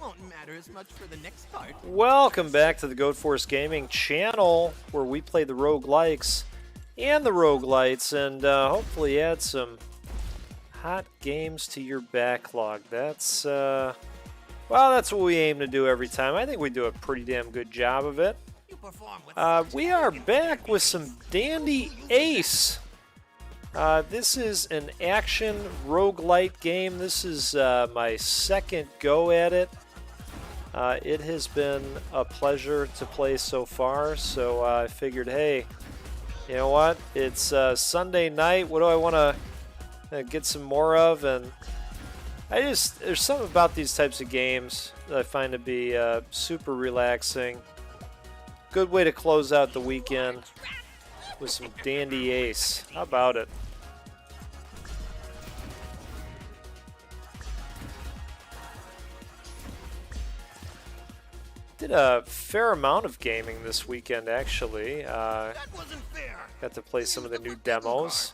Won't matter as much for the next part. Welcome back to the Goat Force Gaming channel, where we play the roguelikes and the roguelites, and hopefully add some hot games to your backlog. That's well, that's what we aim to do every time. I think we do a pretty damn good job of it. We are back with some Dandy Ace. This is an action roguelite game. This is my second go at it. It has been a pleasure to play so far, so I figured, hey, you know what? It's Sunday night. What do I want to get some more of? And there's something about these types of games that I find to be super relaxing. Good way to close out the weekend with some Dandy Ace. How about it? Did a fair amount of gaming this weekend, actually. Got to play some of the new demos.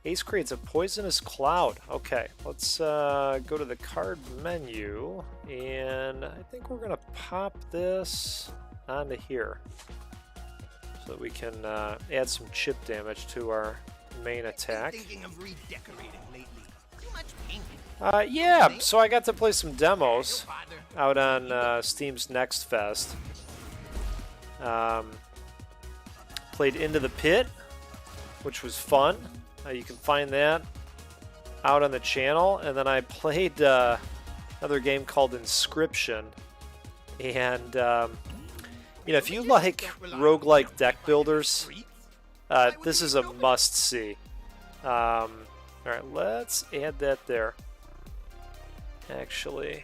Ace creates a poisonous cloud. Okay, let's go to the card menu, and I think we're gonna pop this onto here so that we can add some chip damage to our main attack. Yeah, so I got to play some demos out on Steam's Next Fest. Played Into the Pit, which was fun. You can find that out on the channel. And then I played another game called Inscription. And, you know, if you like roguelike deck builders, this is a must-see. Alright, let's add that there. Actually,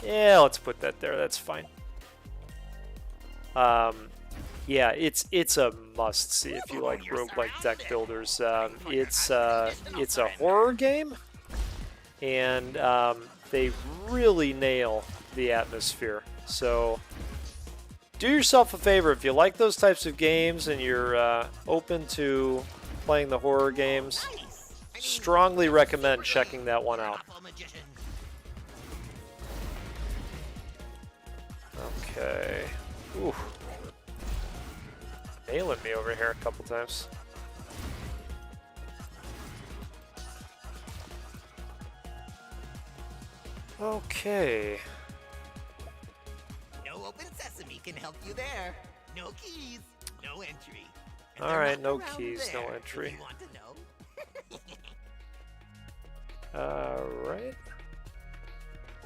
yeah, let's put that there. That's fine. Yeah, it's a must-see if you like roguelike deck builders. It's a horror game, and they really nail the atmosphere. So do yourself a favor if you like those types of games and you're open to playing the horror games. Strongly recommend checking that one out. Okay. Ooh. Nailing me over here a couple times. Okay. No open sesame can help you there. No keys, no entry. Alright, no keys, no entry. Alright.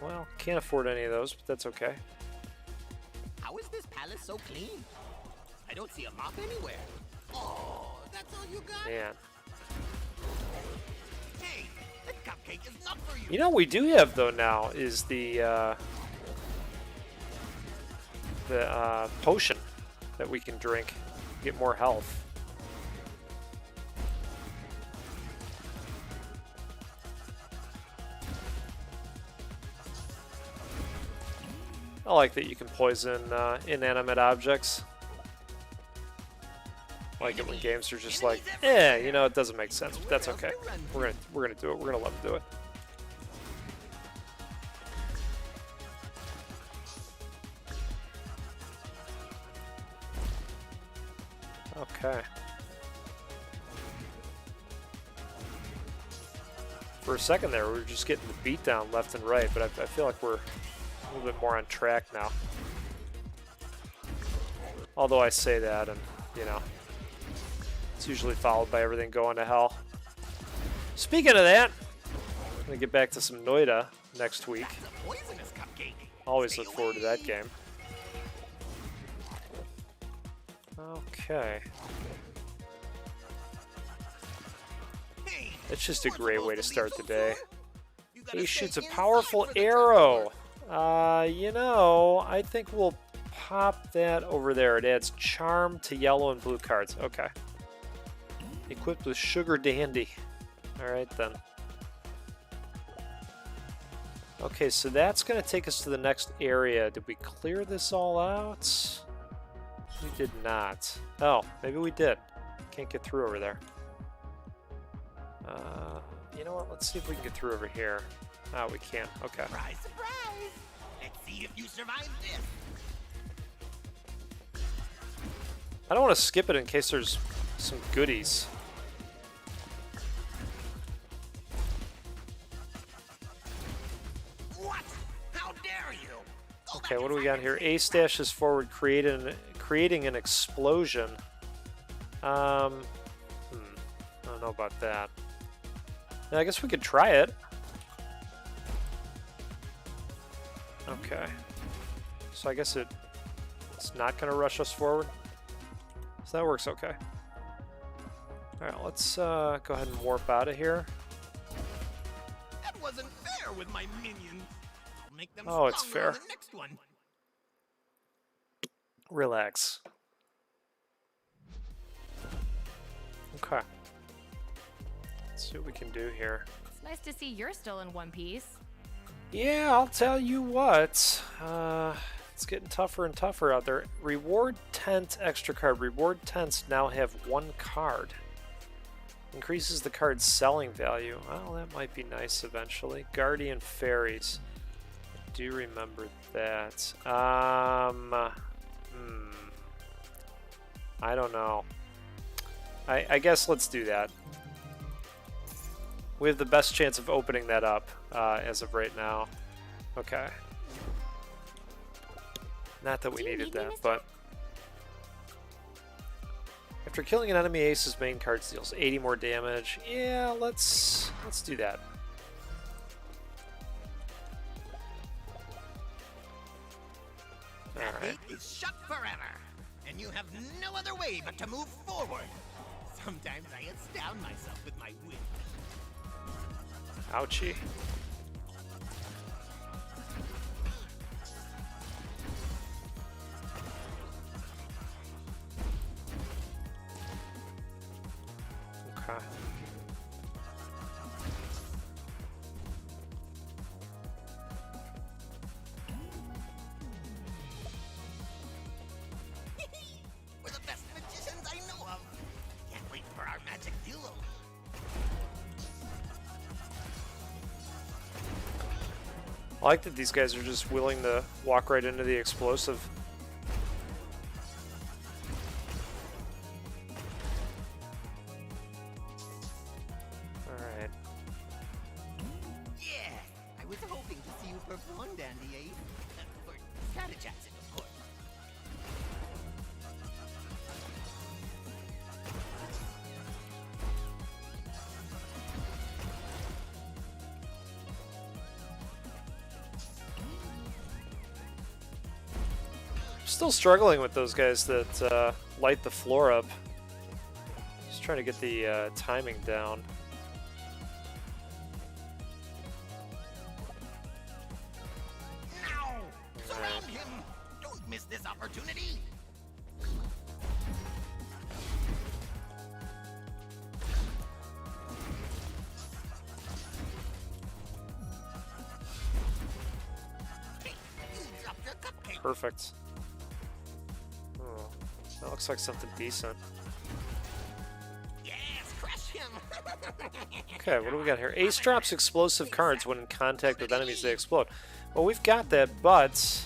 Well, can't afford any of those, but that's okay. How is this palace so clean? I don't see a mop anywhere. Oh, that's all you got? Man. Hey, that cupcake is not for you. You know what we do have, though, now is the potion that we can drink, get more health. I like that you can poison inanimate objects. Like it when games are just like, eh, you know, it doesn't make sense, but that's okay. We're gonna do it. We're gonna let them do it. Okay. For a second there, we were just getting the beat down left and right, but I feel like we're a little bit more on track now. Although I say that, and you know, it's usually followed by everything going to hell. Speaking of that, I'm gonna get back to some Noida next week. Always look forward to that game. Okay. It's just a great way to start the day. He shoots a powerful arrow. You know, I think we'll pop that over there. It adds charm to yellow and blue cards. Okay. Equipped with Sugar Dandy. Alright then. Okay, so that's going to take us to the next area. Did we clear this all out? We did not. Oh, maybe we did. Can't get through over there. You know what? Let's see if we can get through over here. Oh, we can't. Okay. Surprise, surprise! Let's see if you survive this. I don't want to skip it in case there's some goodies. What? How dare you? Go Okay, back what do we inside got here? and A save stashes forward, creating an explosion. I don't know about that. Yeah, I guess we could try it. Okay. So I guess it's not going to rush us forward. So that works okay. Alright, let's go ahead and warp out of here. That wasn't fair with my minions. I'll make them Oh, it's stronger on fair. the next one. Relax. Okay. Let's see what we can do here. It's nice to see you're still in one piece. Yeah, I'll tell you what. It's getting tougher and tougher out there. Reward tent extra card. Reward tents now have 1 card. Increases the card's selling value. Well, that might be nice eventually. Guardian Fairies. I do remember that. I don't know. I guess let's do that. We have the best chance of opening that up as of right now. Okay. Not that we needed that, but after killing an enemy, Ace's main card deals 80 more damage. Yeah, let's do that. All That right. gate is shut forever, and you have no other way but to move forward. Sometimes I astound myself with my wit. Ouchie. Okay. We're the best magicians I know of. Can't wait for our magic duel. I like that these guys are just willing to walk right into the explosive. Alright. Yeah, I was hoping to see you perform, Dandy Ace. For strategizing, of course. Still struggling with those guys that light the floor up. Just trying to get the timing down. Now, surround him. Don't miss this opportunity. Hey, you dropped your cupcake. Perfect. Oh, that looks like something decent. Yes, crush him. Okay, what do we got here? Ace drops explosive cards when in contact with enemies, they explode. Well, we've got that, but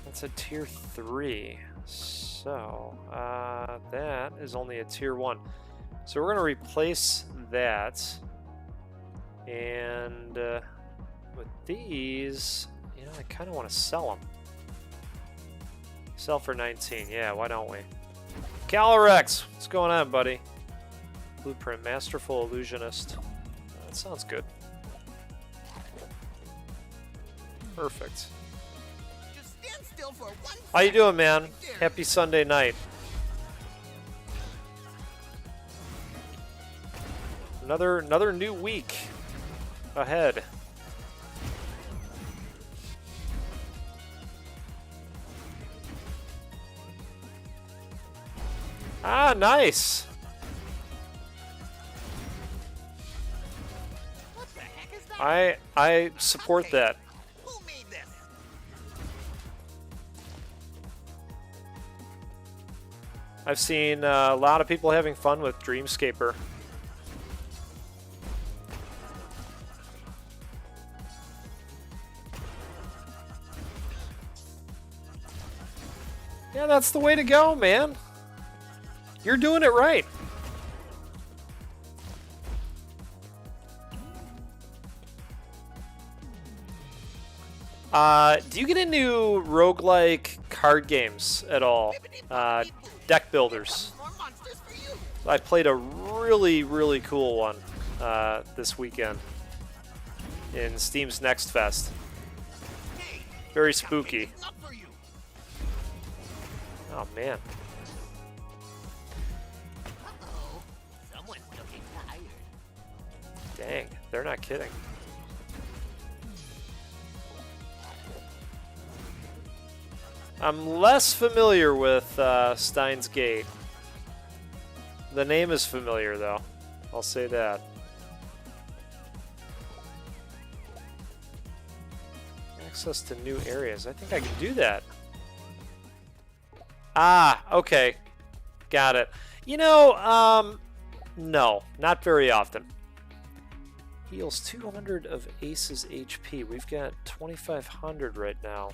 that's a tier 3. So, that is only a tier 1. So we're going to replace that. And with these, you know, I kind of want to sell them. Sell for 19. Yeah, why don't we? Calyrex, what's going on, buddy? Blueprint, Masterful Illusionist. That sounds good. Perfect. Just stand still for 1 second. How you doing, man? Happy Sunday night. Another new week ahead. Ah, nice. What the heck is that? I support that. Who made this? I've seen a lot of people having fun with Dreamscaper. Yeah, that's the way to go, man. You're doing it right. Do you get into roguelike card games at all? Deck builders. More monsters for you. I played a really, really cool one this weekend in Steam's Next Fest. Hey, Very spooky. it's not for you. Oh, man. Uh-oh. Someone's looking tired. Dang, they're not kidding. I'm less familiar with Steins Gate. The name is familiar, though. I'll say that. Access to new areas. I think I can do that. Ah, okay. Got it. You know, no, not very often. Heals 200 of Ace's HP. We've got 2,500 right now.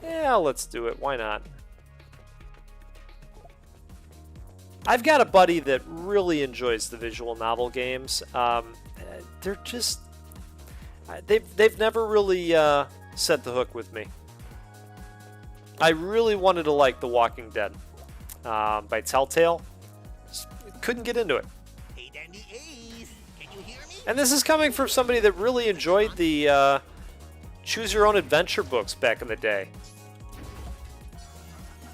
Yeah, let's do it. Why not? I've got a buddy that really enjoys the visual novel games. They're just... They've never really set the hook with me. I really wanted to like The Walking Dead by Telltale. Just couldn't get into it. Hey, Dandy Ace, can you hear me? And this is coming from somebody that really enjoyed the Choose Your Own Adventure books back in the day.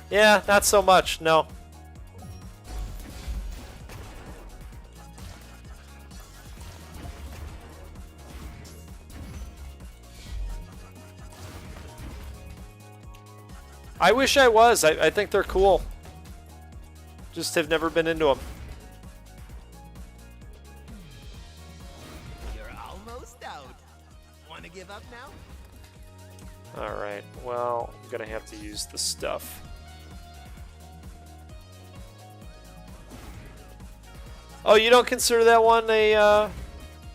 Yeah, not so much, no. I wish I was. I think they're cool. Just have never been into them. You're almost out. Want to give up now? Alright, well, I'm gonna have to use the stuff. Oh, you don't consider that one a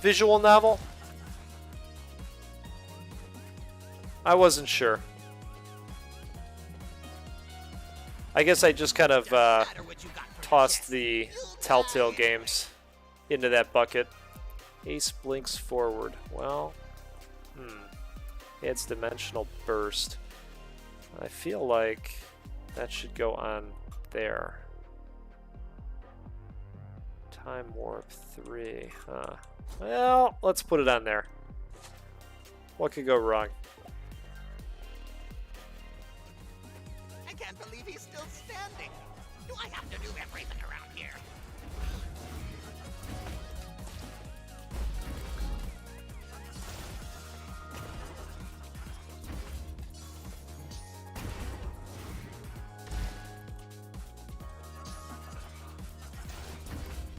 visual novel? I wasn't sure. I guess I just kind of tossed the Telltale games into that bucket. Ace blinks forward. Well, adds dimensional burst. I feel like that should go on there. Time warp 3, huh? Well, let's put it on there. What could go wrong? I can't believe he's still standing. Do I have to do everything around here?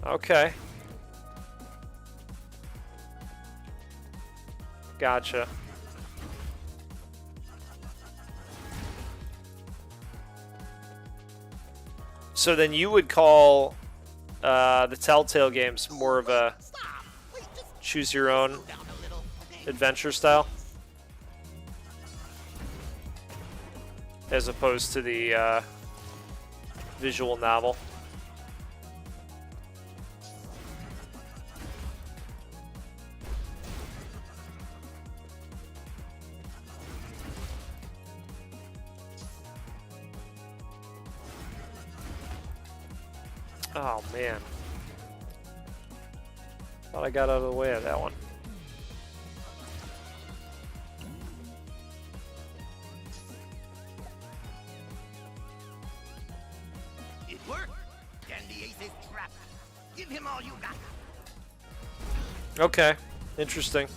Okay. Gotcha. So then you would call the Telltale games more of a Stop. Wait, just choose your own down a little. Okay. adventure style, as opposed to the visual novel. Oh man. Thought I got out of the way of that one. It worked. Dandy Ace is trapped. Give him all you got. Okay, interesting.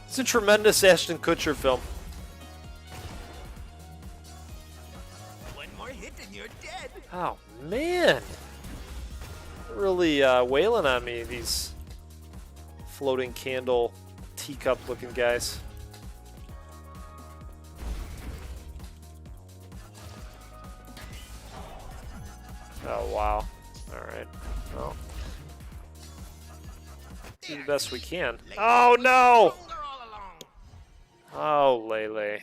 It's a tremendous Ashton Kutcher film. One more hit and you're dead. Oh man, really wailing on me, these floating candle teacup looking guys. Oh wow. All right. Well, do the best we can. Oh, no! Stronger all along. Oh, Lele.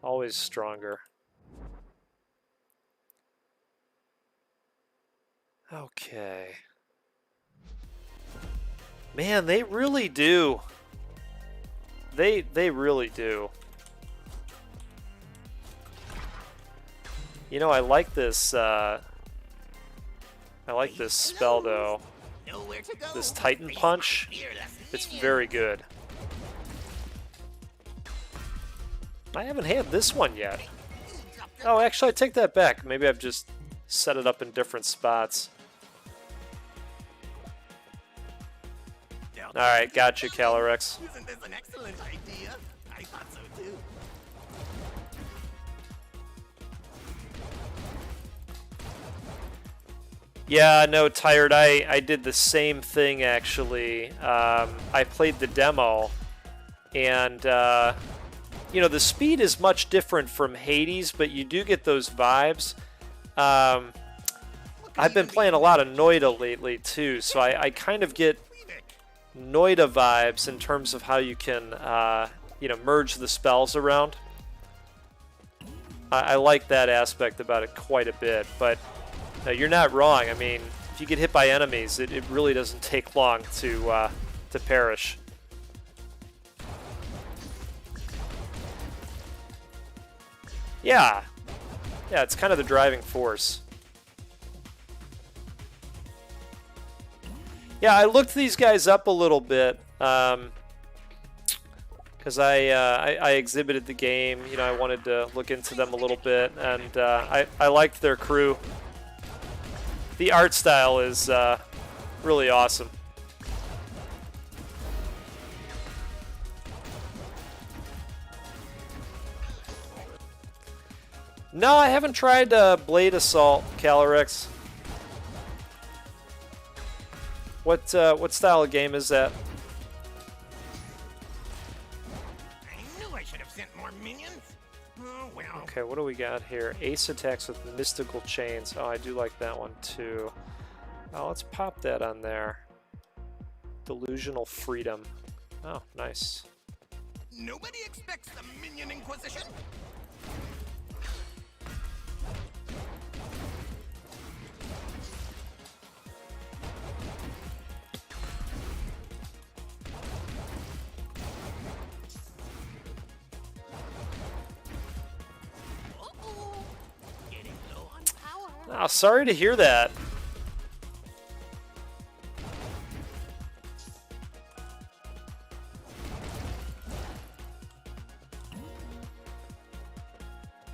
Always stronger. Okay. Man, they really do. They really do. You know, I like this spell though. Nowhere to go. This Titan Face Punch. my fearless It's minion. very good. I haven't had this one yet. Oh, actually, I take that back. Maybe I've just set it up in different spots. Alright, gotcha, Calyrex. Isn't this an excellent idea? I thought so too. Yeah, no, Tired. I did the same thing, actually. I played the demo, and, you know, the speed is much different from Hades, but you do get those vibes. I've been playing a lot of Noida lately, too, so I kind of get Noida vibes in terms of how you can, you know, merge the spells around. I like that aspect about it quite a bit, but you're not wrong. I mean, if you get hit by enemies, it really doesn't take long to perish. Yeah, it's kind of the driving force. Yeah, I looked these guys up a little bit because I exhibited the game. You know, I wanted to look into them a little bit, and I liked their crew. The art style is really awesome. No, I haven't tried Blade Assault, Calyrex. What style of game is that? I knew I should have sent more minions. Oh well. Okay, what do we got here? Ace attacks with mystical chains. Oh, I do like that one too. Oh, let's pop that on there. Delusional freedom. Oh, nice. Nobody expects the minion inquisition. Uh-oh. Getting low on power. Oh, sorry to hear that.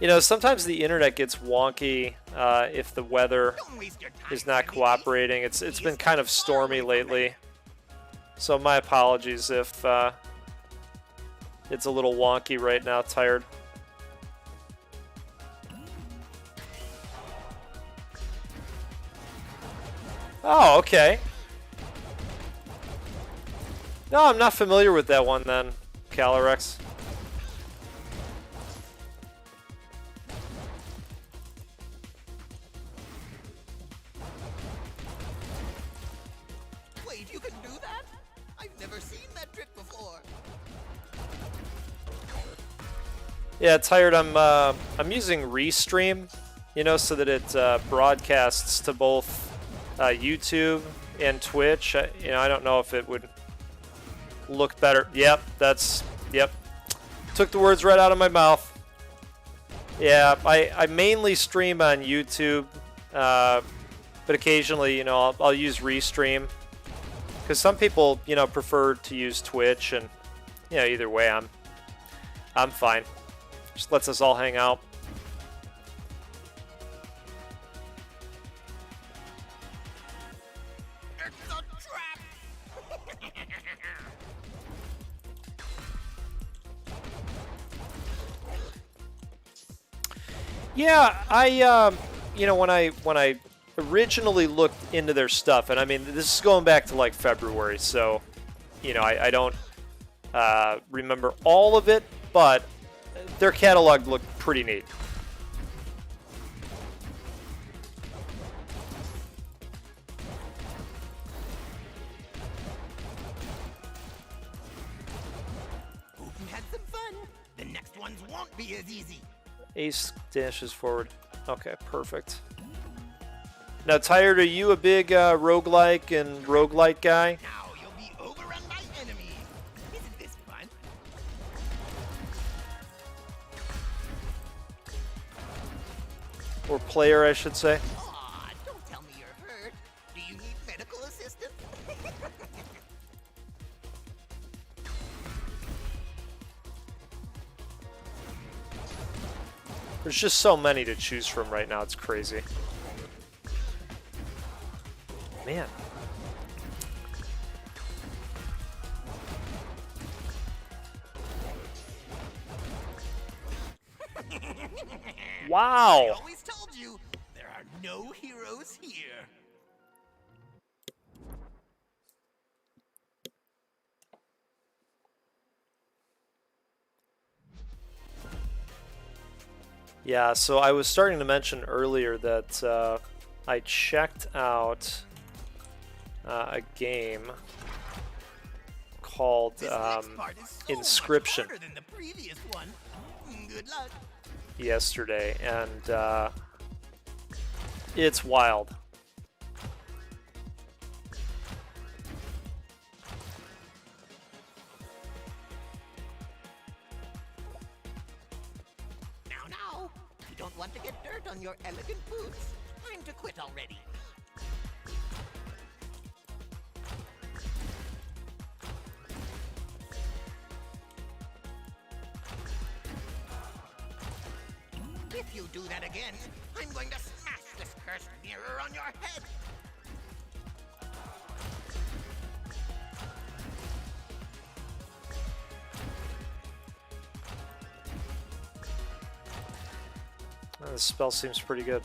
You know, sometimes the internet gets wonky if the weather Don't waste your time, is not Sandy. cooperating. It's been kind of stormy lately, so my apologies if it's a little wonky right now. Tired. Oh, okay. No, I'm not familiar with that one then, Calyrex. Wait, you can do that? I've never seen that trick before. Yeah, Tired. I'm using Restream, you know, so that it broadcasts to both YouTube and Twitch. You know, I don't know if it would look better. Yep. Took the words right out of my mouth. Yeah, I mainly stream on YouTube, but occasionally, you know, I'll use Restream because some people, you know, prefer to use Twitch, and you know, either way, I'm fine. Just lets us all hang out. It's a trap. Yeah, you know, when I originally looked into their stuff, and I mean, this is going back to like February, so you know, I don't remember all of it, but their catalog looked pretty neat. ones won't be as easy. Ace dashes forward. Okay, perfect. Now, Tired, are you a big roguelike and roguelite guy? Now you'll be overrun by enemies. Isn't this fun? Or player, I should say. Aw, don't tell me you're hurt. Do you need medical assistance? There's just so many to choose from right now. It's crazy. Man. Wow. I always told you, there are no heroes here. Yeah, so I was starting to mention earlier that I checked out a game called This next part is so Inscription much harder than the previous one. Good luck. yesterday, and it's wild. Now, you don't want to get dirt on your elegant boots. Time to quit already. If you do that again, I'm going to smash this cursed mirror on your head. This spell seems pretty good.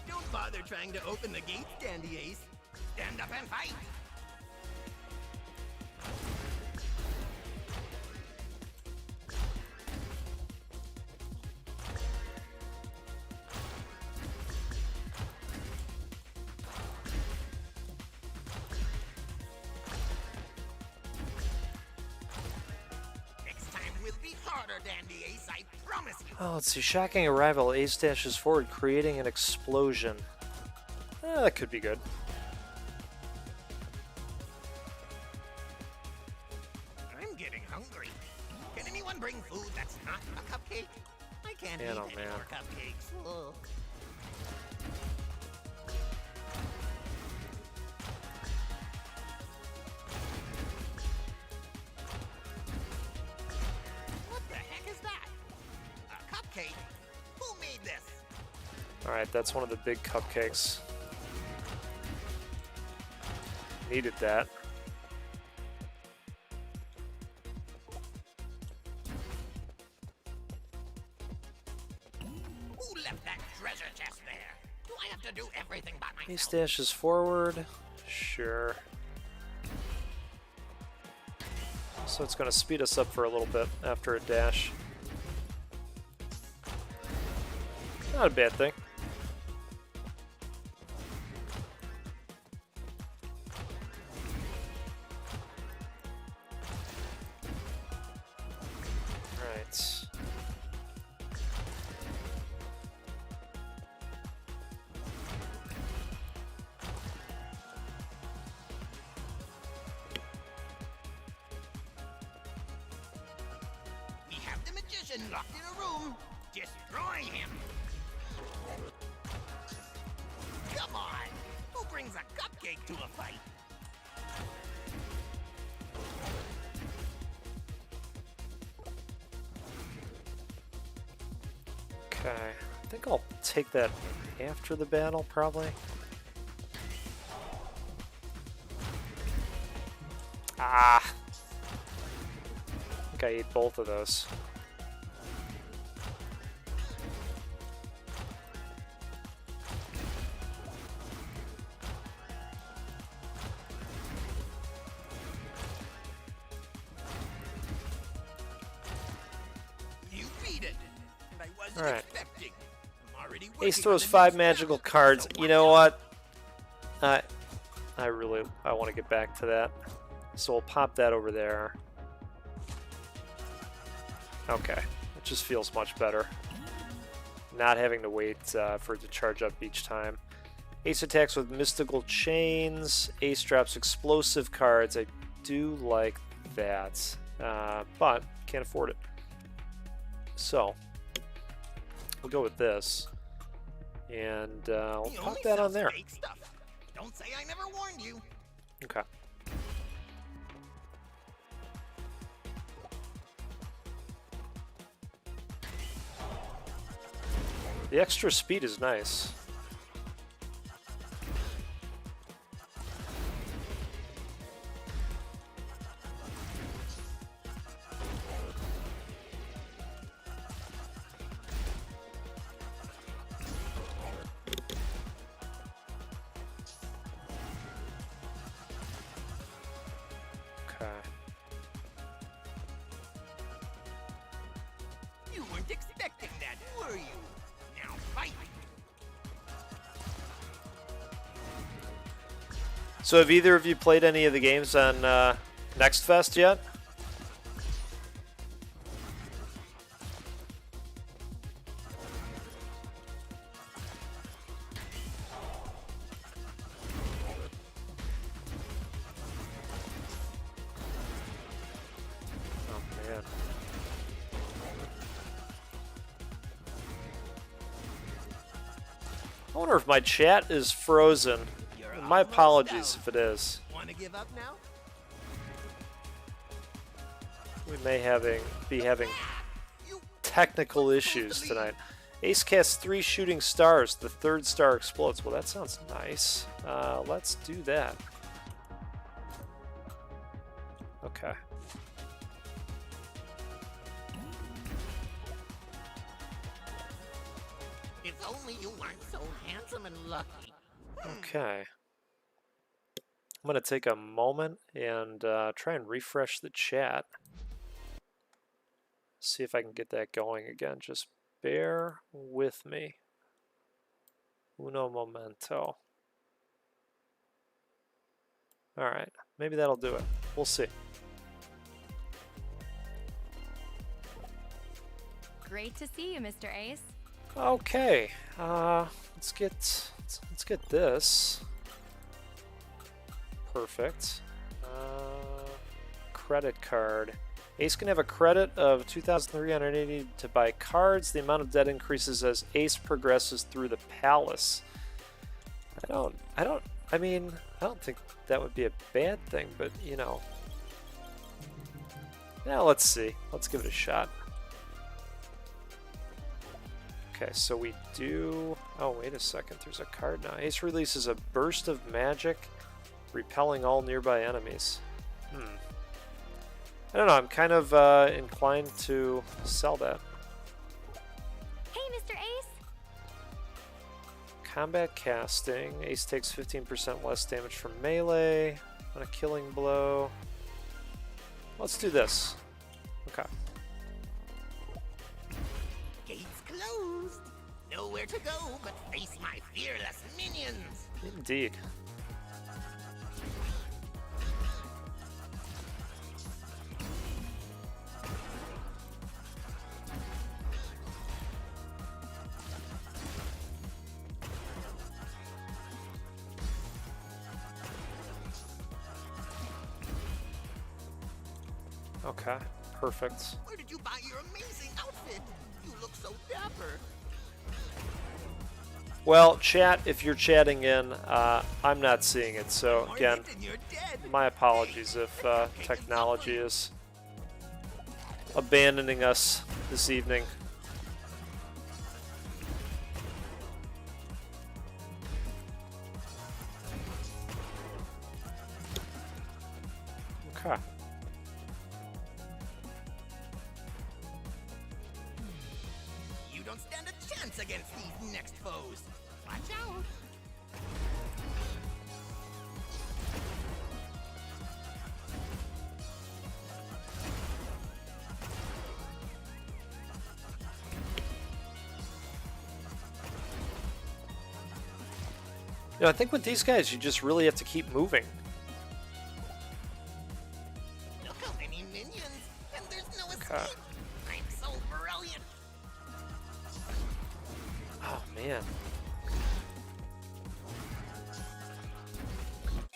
Don't bother trying to open the gate, Dandy Ace. Stand up and fight. Next time will be harder, Dandy Ace, I promise you. Oh, let's see. Shocking arrival. Ace dashes forward, creating an explosion. That could be good. I'm getting hungry. Can anyone bring food that's not a cupcake? I can't Man, eat oh, any man. more cupcakes. Ugh. What the heck is that? A cupcake? Who made this? Alright, that's one of the big cupcakes. Needed that. Who left that treasure chest there? Do I have to do everything by Ace myself? dashes forward. Sure. So it's going to speed us up for a little bit after a dash. Not a bad thing. Alright. We have the magician locked in a room. Destroy him. Come on. Who brings a cupcake to a fight? Okay. I think I'll take that after the battle, probably. Ah! I think I ate both of those. You beat it. And I wasn't All right. expecting. I'm already Ace working throws on the 5 next magical battle, cards. so You watch know out. what? I want to get back to that. So we'll pop that over there. Okay, it just feels much better. Not having to wait for it to charge up each time. Ace attacks with mystical chains. Ace drops explosive cards. I do like that, but can't afford it. So we'll go with this, and we'll pop that on there. Fake stuff. Don't say I never warned you. Okay. The extra speed is nice. Okay. You weren't expecting that, were you? Now fight. So have either of you played any of the games on Next Fest yet? Oh man. I wonder if my chat is frozen. My apologies if it is. Want to give up now? We may be having technical issues tonight. Ace casts 3 shooting stars. The 3rd star explodes. Well, that sounds nice. Let's do that. Okay. If only you weren't so handsome and lucky. Okay. I'm going to take a moment and try and refresh the chat. See if I can get that going again. Just bear with me. Uno momento. Alright, maybe that'll do it. We'll see. Great to see you, Mr. Ace. Okay, let's get this. Perfect. Credit card. Ace can have a credit of 2,380 to buy cards. The amount of debt increases as Ace progresses through the palace. I mean, I don't think that would be a bad thing, but you know. Yeah, let's see. Let's give it a shot. Okay, so we do... Oh, wait a second. There's a card now. Ace releases a burst of magic, repelling all nearby enemies. I don't know. I'm kind of inclined to sell that. Hey, Mr. Ace. Combat casting. Ace takes 15% less damage from melee on a killing blow. Let's do this. Okay. Gates closed. Nowhere to go but face my fearless minions. Indeed. Okay, perfect. Where did you buy your amazing outfit? You look so dapper. Well, chat, if you're chatting in, I'm not seeing it, so More again, hit and you're dead. my apologies if technology is abandoning us this evening. Okay. You don't stand a chance against these next foes. Watch out. You know, I think with these guys, you just really have to keep moving. Look how many minions, and there's no Okay. escape. I'm so brilliant. Oh, man.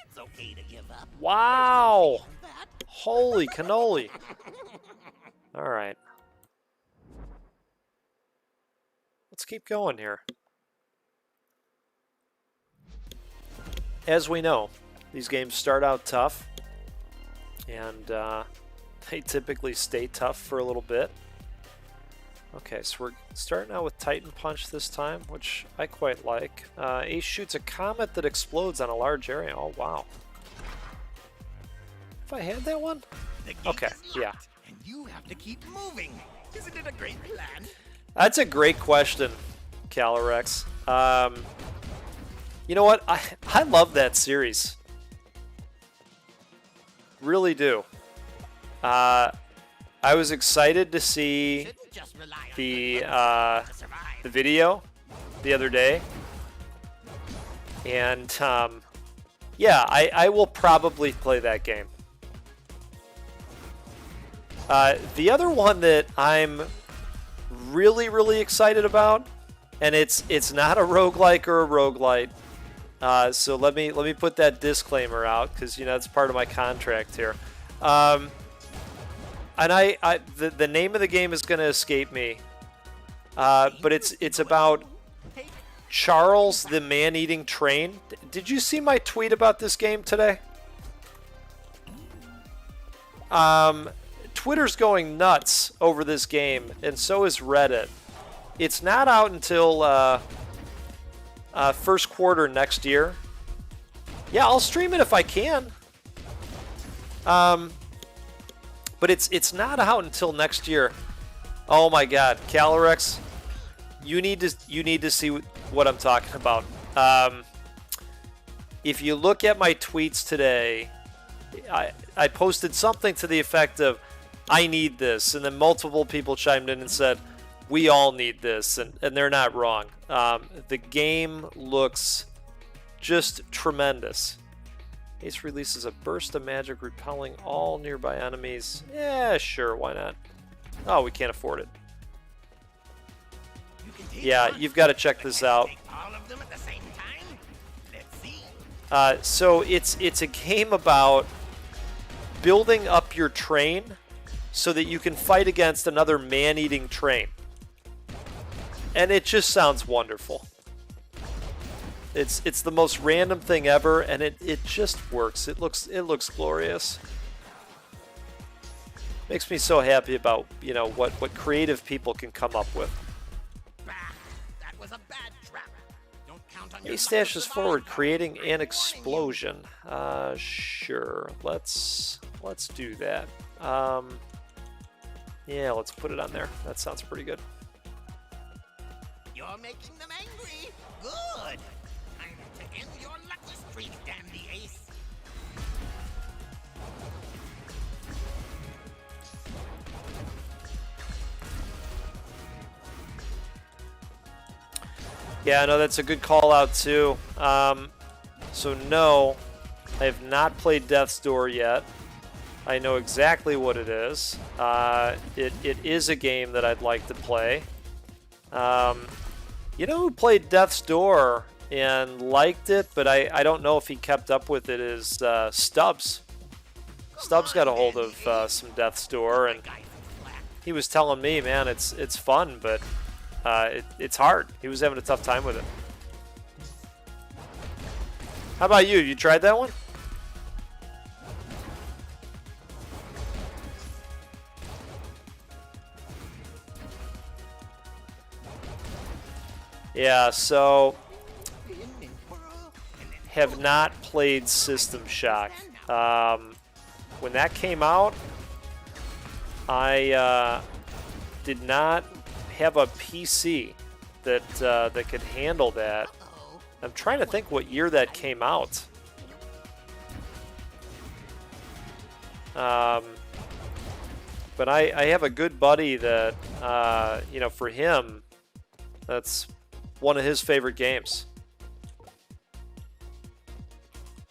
It's okay to give up. Wow. That. Holy cannoli. All right. Let's keep going here. As we know, these games start out tough, and they typically stay tough for a little bit. Okay, so we're starting out with Titan Punch this time, which I quite like. Ace shoots a comet that explodes on a large area. Oh, wow. Have I had that one? The gate Okay, is yeah. locked, and you have to keep moving. Isn't it a great plan? That's a great question, Calyrex. You know what? I love that series. Really do. I was excited to see Shouldn't just rely on the good looks to survive. the video the other day, and yeah, I will probably play that game. The other one that I'm really excited about, and it's not a roguelike or a roguelite, so let me put that disclaimer out, because it's part of my contract here. And the name of the game is going to escape me, but it's about Charles the Man-Eating Train. Did you see my tweet about this game today? Twitter's going nuts over this game, and so is Reddit. It's not out until first quarter next year. Yeah, I'll stream it if I can. But it's not out until next year. Oh my God, Calyrex, you need to see what I'm talking about. If you look at my tweets today, I posted something to the effect of, "I need this," and then multiple people chimed in and said, "We all need this," and they're not wrong. The game looks just tremendous. Ace releases a burst of magic repelling all nearby enemies. Yeah, sure, why not? Oh, we can't afford it. You can take Yeah, one, you've got to check but this can you out. take all of them at the same time? Let's see. So it's a game about building up your train so that you can fight against another man-eating train. And it just sounds wonderful. It's the most random thing ever, and it just works. It looks glorious. Makes me so happy about what creative people can come up with. Bah, that was a bad trap. Don't count on your Ace luck to dashes survive, forward, though. creating I'm an warning explosion. Sure. Let's do that. Yeah, let's put it on there. That sounds pretty good. you. You're making them angry. Good. Time to end your lucky streak, Dandy Ace. Yeah, no, that's a good call out too. So no, I have not played Death's Door yet. I know exactly what it is. It is a game that I'd like to play. You know who played Death's Door and liked it, but I don't know if he kept up with it, is Stubbs. Stubbs got a hold of some Death's Door, and he was telling me, man, it's fun, but it's hard. He was having a tough time with it. How about you? You tried that one? Yeah, so have not played System Shock. When that came out, I did not have a PC that could handle that. I'm trying to think what year that came out. But I have a good buddy that, for him, that's one of his favorite games.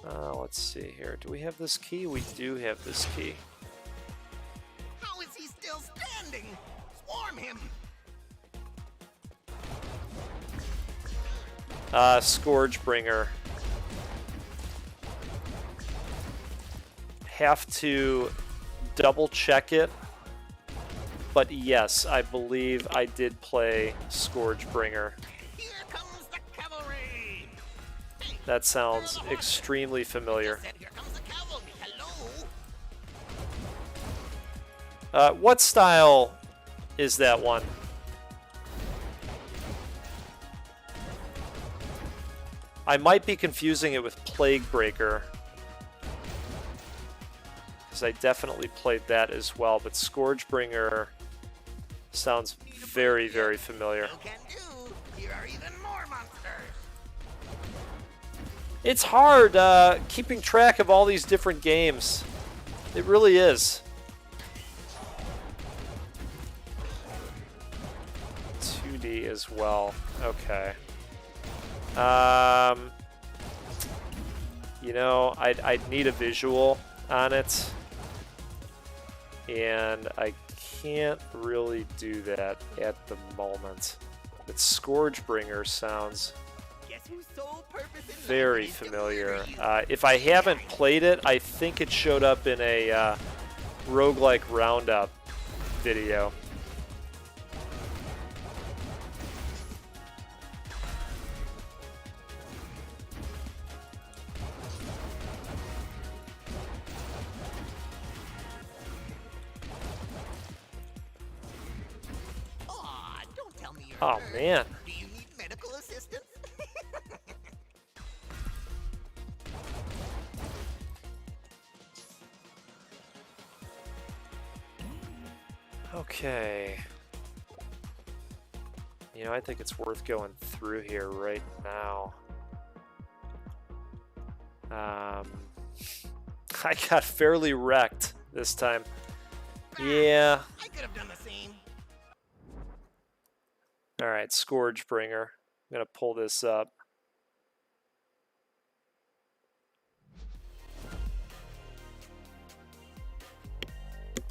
Let's see here. Do we have this key? We do have this key. How is he still standing? Swarm him. Scourgebringer. Have to double check it. But yes, I believe I did play Scourgebringer. Here comes the cavalry. Hey, That sounds extremely familiar. said, here comes the cavalry. Hello. What style is that one? I might be confusing it with Plague Breaker, because I definitely played that as well, but Scourgebringer sounds very, very familiar. You can do. Here are even more monsters. It's hard keeping track of all these different games. It really is. 2D as well. Okay. You know, I'd need a visual on it, and I can't really do that at the moment. But Scourgebringer sounds Guess whose sole purpose in life very is to familiar. murder you? If I haven't played it, I think it showed up in a roguelike roundup video. Aw, don't tell me you're Oh hurt. man. Do you need medical assistance? Okay. You know, I think it's worth going through here right now. I got fairly wrecked this time. Yeah. I could have done the same. Alright, Scourgebringer. I'm going to pull this up.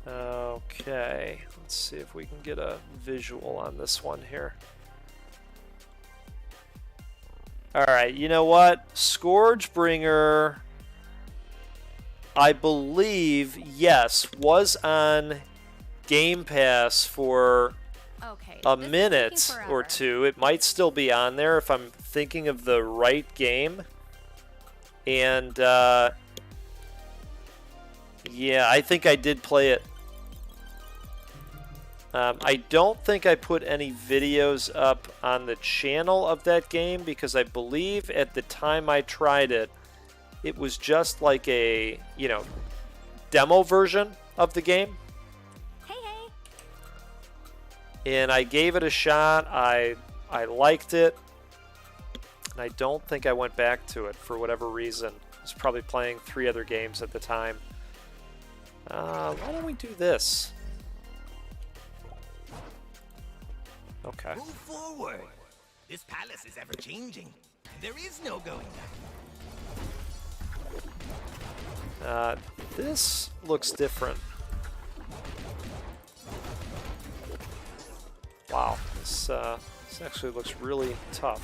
Okay, let's see if we can get a visual on this one here. Alright, you know what? Scourgebringer, I believe, yes, was on Game Pass for Okay. a this is minute taking or forever. two. It might still be on there if I'm thinking of the right game. And, yeah, I think I did play it. I don't think I put any videos up on the channel of that game because I believe at the time I tried it, it was just like a, you know, demo version of the game. Hey, hey. And I gave it a shot. I liked it. And I don't think I went back to it for whatever reason. I was probably playing 3 other games at the time. Why don't we do this? Okay. Move forward. This palace is ever changing. There is no going back. This looks different. Wow, this actually looks really tough.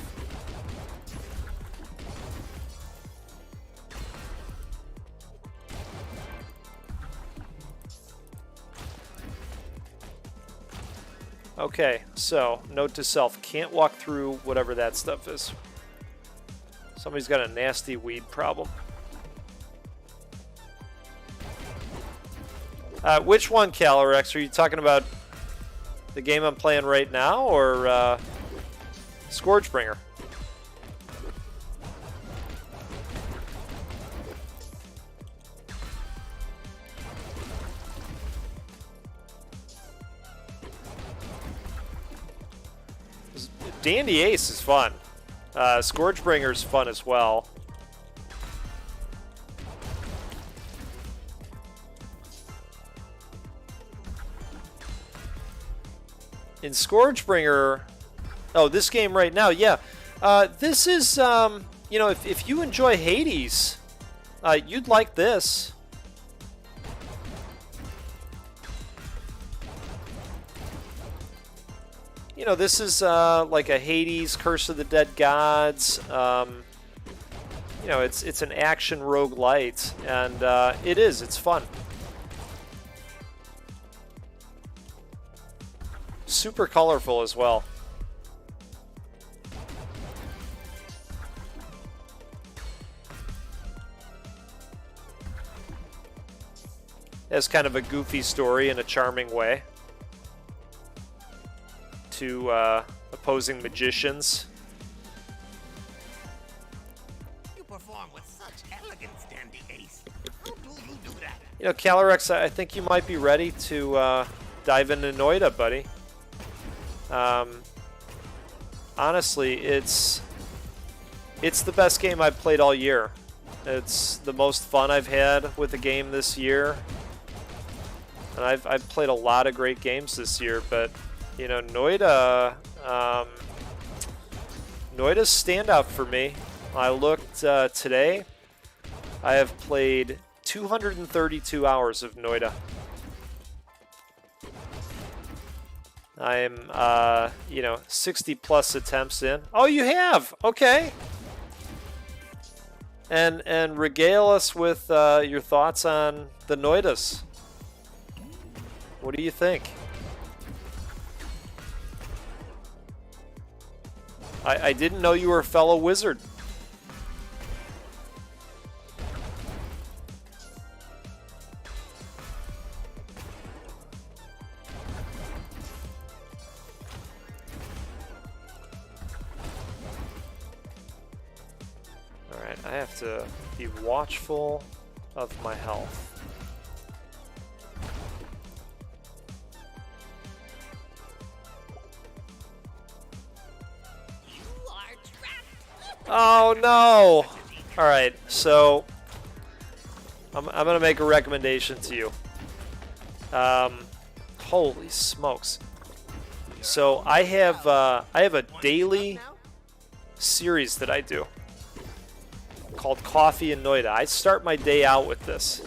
Okay, so note to self, can't walk through whatever that stuff is. Somebody's got a nasty weed problem. Which one, Calorex? Are you talking about the game I'm playing right now, or Scourgebringer? Dandy Ace is fun. Scourgebringer's fun as well. In Scourgebringer, oh, this game right now, yeah. This is, you know, if you enjoy Hades, you'd like this. you know, this is like a Hades, Curse of the Dead Gods. You know, it's an action roguelite, and it's fun. Super colorful as well. As kind of a goofy story in a charming way. Two opposing magicians. You perform with such elegance, Dandy Ace. How do you do that? You know, Calyrex, I think you might be ready to dive into Noita, buddy. Honestly, it's the best game I've played all year. It's the most fun I've had with a game this year. And I've played a lot of great games this year, but you know, Noita, Noita's standout for me. I looked today. I have played 232 hours of Noita. I'm, you know, 60 plus attempts in. Oh, you have? Okay. And regale us with your thoughts on the Noitas. What do you think? I didn't know you were a fellow wizard. Alright, I have to be watchful of my health. Oh no! Alright, so I'm gonna make a recommendation to you. Holy smokes. So I have a daily series that I do called Coffee and Noita. I start my day out with this.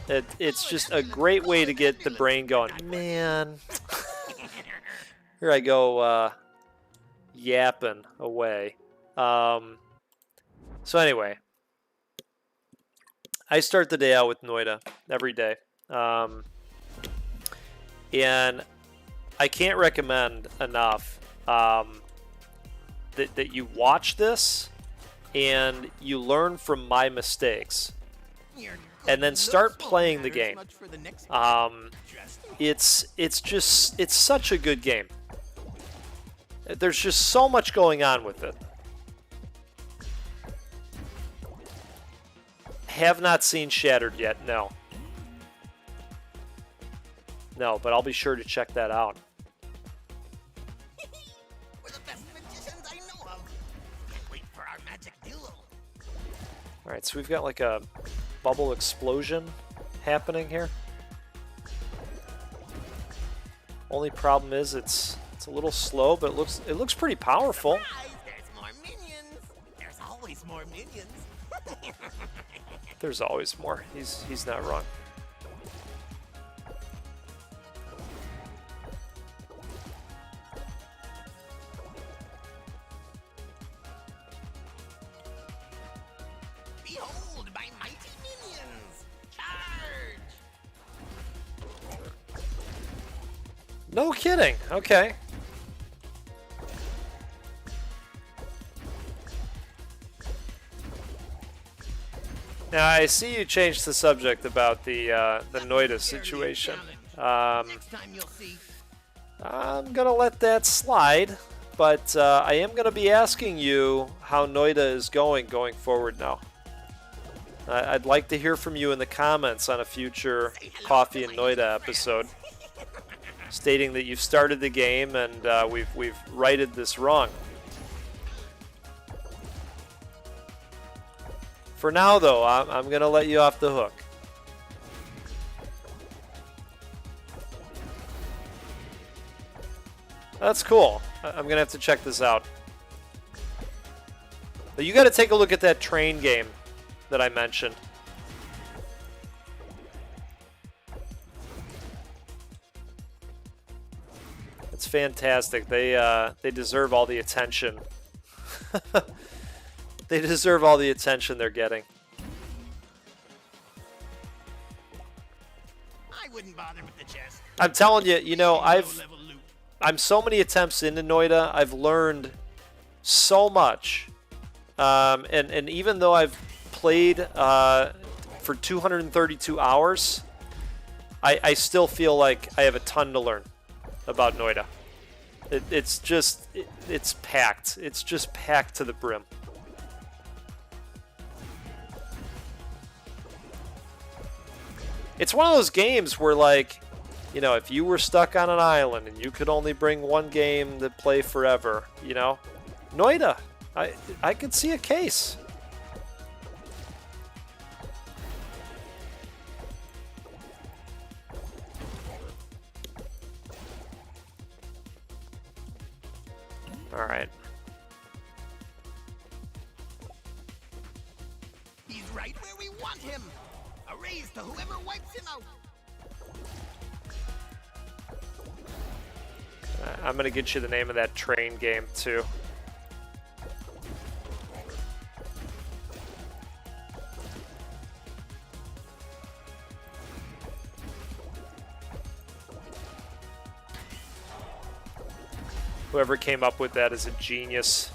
It's just a great way to get the brain going. Man. Here I go yapping away. So anyway, I start the day out with Noita every day. And I can't recommend enough that you watch this and you learn from my mistakes and then start playing the game. It's such a good game. There's just so much going on with it. Have not seen Shattered yet, no. No, but I'll be sure to check that out. We're the best magicians I know of. Can't wait for our magic duel. Alright, so we've got like a bubble explosion happening here. Only problem is it's a little slow, but it looks pretty powerful. Surprise! There's more minions. There's always more minions. There's always more. He's not wrong. Behold my mighty minions! Charge! No kidding. Okay. Now I see you changed the subject about the Noita situation. Next time you'll see. I'm gonna let that slide, but I am gonna be asking you how Noita is going forward now. I'd like to hear from you in the comments on a future Coffee and Noita episode, stating that you've started the game and we've righted this wrong. For now, though, I'm going to let you off the hook. That's cool. I'm going to have to check this out. But you got to take a look at that train game that I mentioned. It's fantastic. They deserve all the attention. They deserve all the attention they're getting. I wouldn't bother with the chest. I'm telling you, you know, Low-level loot. I'm so many attempts into Noida. I've learned so much. And even though I've played for 232 hours, I still feel like I have a ton to learn about Noida. It's packed. It's just packed to the brim. It's one of those games where, like, you know, if you were stuck on an island and you could only bring one game to play forever, you know, Noida, I could see a case. All right. He's right where we want him. A raise to whoever wipes him out. I'm gonna get you the name of that train game too. Whoever came up with that is a genius.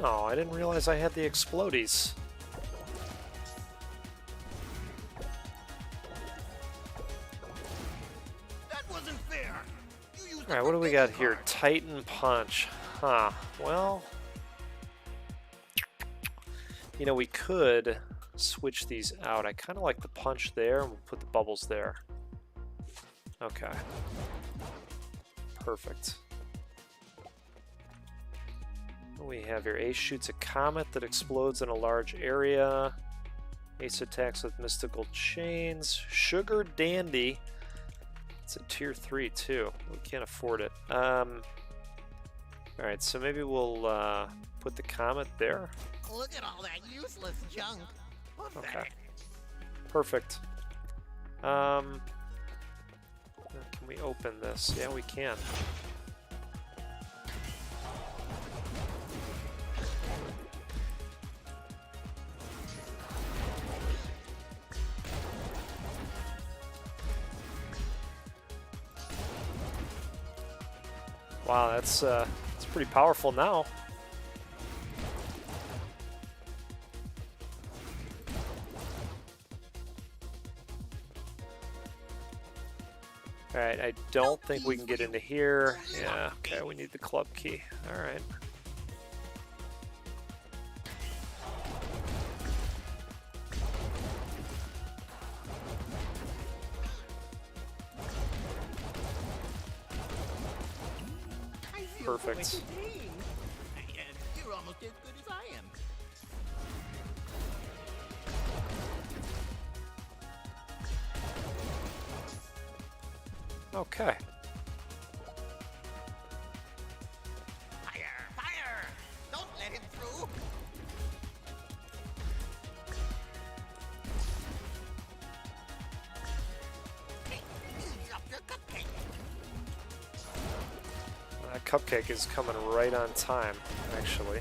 Oh, I didn't realize I had the explodies. That wasn't fair. You used Alright, what do we got here? Titan Punch. Huh. Well, you know, we could switch these out. I kind of like the punch there, and we'll put the bubbles there. Okay. Perfect. What do we have here? Ace shoots a comet that explodes in a large area. Ace attacks with mystical chains. Sugar Dandy. It's a tier 3 too. We can't afford it. Alright, so maybe we'll put the comet there. Look at all that useless junk. Okay. Perfect. Can we open this? Yeah, we can. Wow, that's pretty powerful now. Alright, I don't think we can get into here. Yeah, okay, we need the club key. Alright. Perfect. You're almost as good as I am. Okay. Fire! Fire! Don't let him through. Hey, you dropped your cupcake. That cupcake is coming right on time, actually.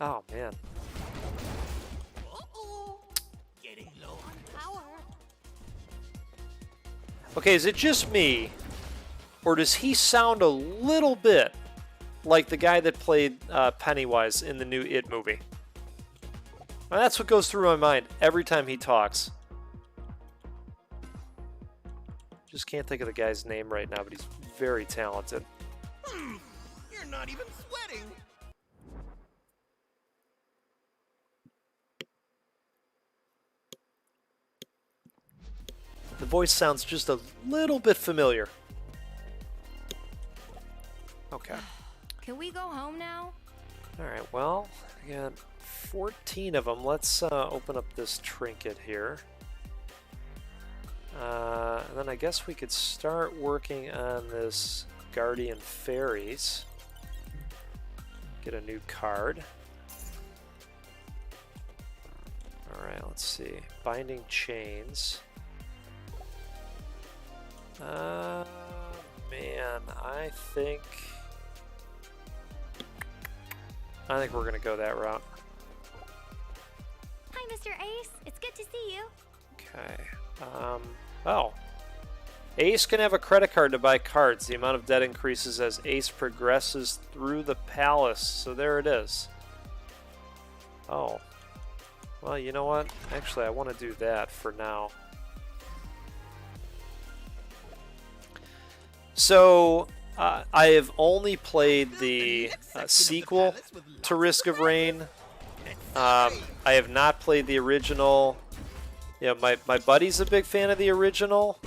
Oh, man. Uh-oh. Getting low on power. Okay, is it just me? Or does he sound a little bit like the guy that played Pennywise in the new It movie? Well, that's what goes through my mind every time he talks. Just can't think of the guy's name right now, but he's very talented. You're not even sweating. The voice sounds just a little bit familiar. Okay. Can we go home now? Alright, well, I got 14 of them. Let's open up this trinket here. And then I guess we could start working on this Guardian Fairies. Get a new card. Alright, let's see. Binding chains. Man, I think we're gonna go that route. Hi, Mr. Ace. It's good to see you. Okay. Oh. Ace can have a credit card to buy cards. The amount of debt increases as Ace progresses through the palace. So there it is. Oh. Well, you know what? Actually, I want to do that for now. So, I have only played the sequel to Risk of Rain. I have not played the original. Yeah, my buddy's a big fan of the original,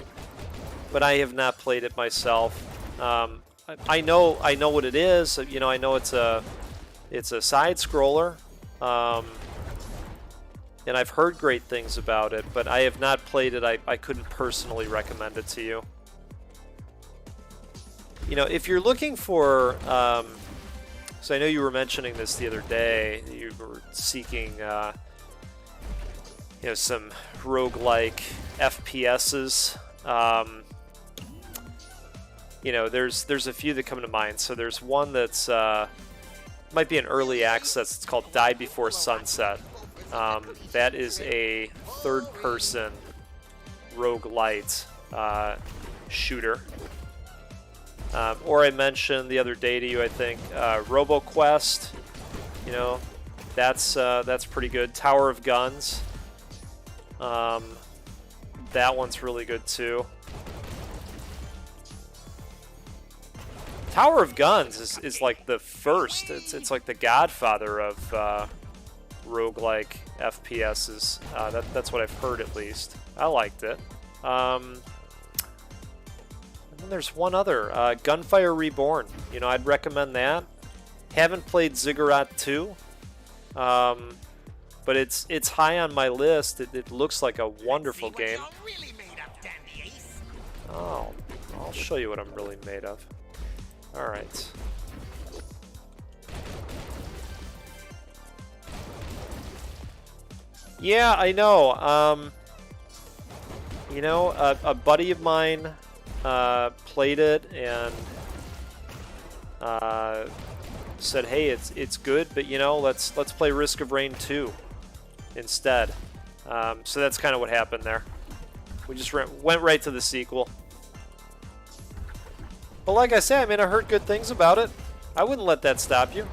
but I have not played it myself. I know what it is. You know, I know it's a side scroller, and I've heard great things about it, but I have not played it. I couldn't personally recommend it to you. You know, if you're looking for, so I know you were mentioning this the other day. You were seeking, you know, some roguelike FPSs. You know, there's a few that come to mind. So there's one that's might be an early access. It's called Die Before Sunset. That is a third-person roguelite shooter. Or I mentioned the other day to you, I think, RoboQuest. You know, that's pretty good. Tower of Guns. That one's really good too. Tower of Guns is like the first. It's like the godfather of roguelike FPSs. That's what I've heard at least. I liked it. And then there's one other, Gunfire Reborn. You know, I'd recommend that. Haven't played Ziggurat 2, but it's high on my list. It looks like a wonderful game. Oh, I'll show you what I'm really made of. All right. Yeah, I know. You know, a buddy of mine played it and said, "Hey, it's good, but you know, let's play Risk of Rain 2 instead." So that's kind of what happened there. We just went right to the sequel. But like I said, I mean, I heard good things about it. I wouldn't let that stop you.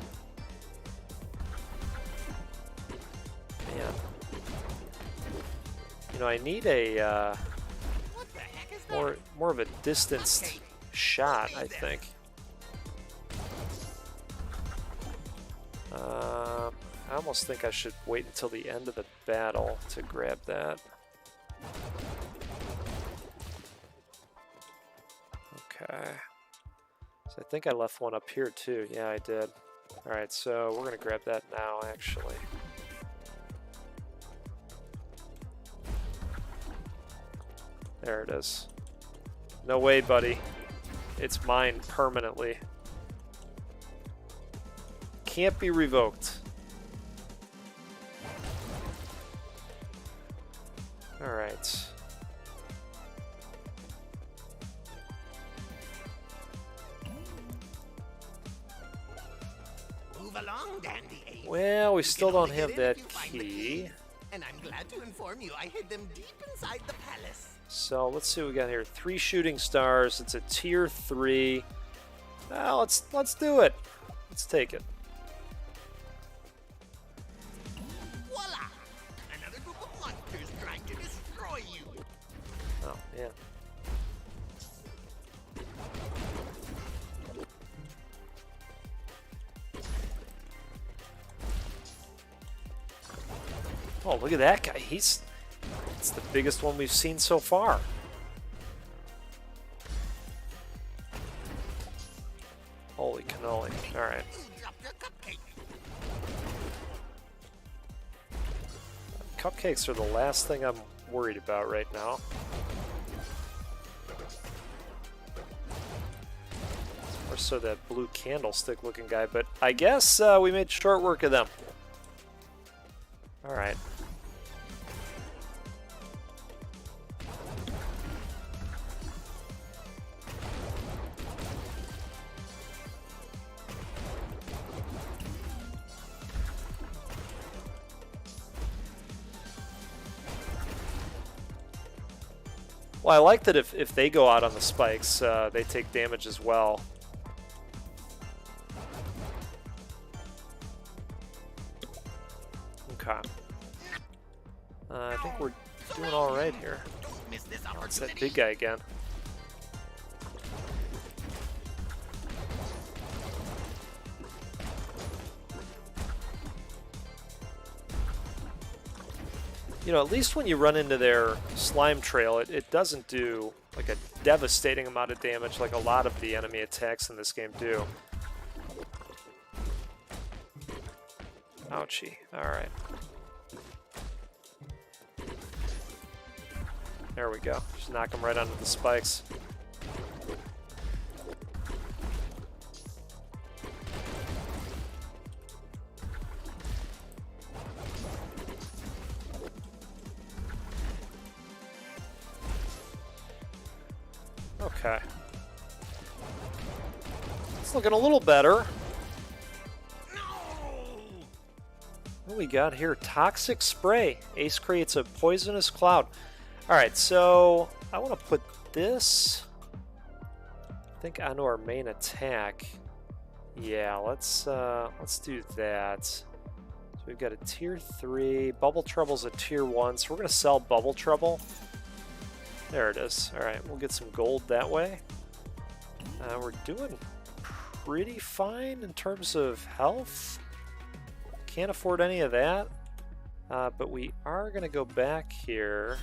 Man. You know, I need a more of a distanced shot, I think. I almost think I should wait until the end of the battle to grab that. Okay. So I think I left one up here too. Yeah, I did. Alright, so we're going to grab that now, actually. There it is. No way, buddy. It's mine permanently. Can't be revoked. Alright. Move along, Dandy Ace. Well, we still don't have that key. And I'm glad to inform you I hid them deep inside the palace. So let's see what we got here. 3 shooting stars. It's a tier 3. Let's do it. Let's take it. Voila! Another group of monsters trying to destroy you. Oh man. Oh, look at that guy. It's the biggest one we've seen so far. Holy cannoli. Alright. You dropped your cupcake. Cupcakes are the last thing I'm worried about right now. Or so that blue candlestick looking guy, but I guess we made short work of them. Alright. Well, I like that if they go out on the spikes, they take damage as well. Okay. I think we're doing all right here. Don't miss this It's that opportunity. big guy again. You know, at least when you run into their slime trail, it doesn't do like a devastating amount of damage like a lot of the enemy attacks in this game do. Ouchie. Alright. There we go. Just knock him right onto the spikes. Okay. It's looking a little better. What do we got here? Toxic spray. Ace creates a poisonous cloud. Alright, so I want to put this, I think, onto our main attack. Yeah, let's do that. So we've got a tier 3. Bubble Trouble's a tier 1, so we're going to sell Bubble Trouble. There it is. Alright, we'll get some gold that way. We're doing pretty fine in terms of health. Can't afford any of that. But we are going to go back here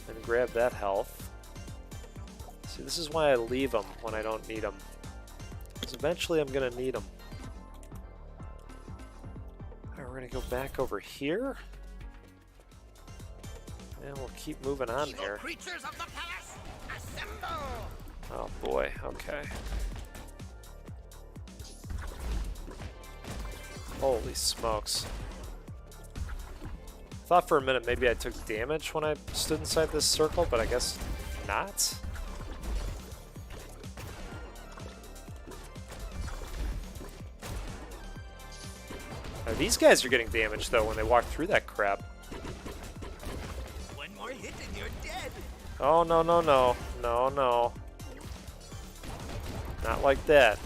and grab that health. See, this is why I leave them when I don't need them. Because eventually I'm going to need them. Alright, we're going to go back over here. And we'll keep moving on here. Creatures of the palace, assemble! Oh boy, okay. Holy smokes. Thought for a minute maybe I took damage when I stood inside this circle, but I guess not. Now, these guys are getting damaged though when they walk through that crap. One more hit and you're dead. Oh, no, no, no. No, no. Not like that.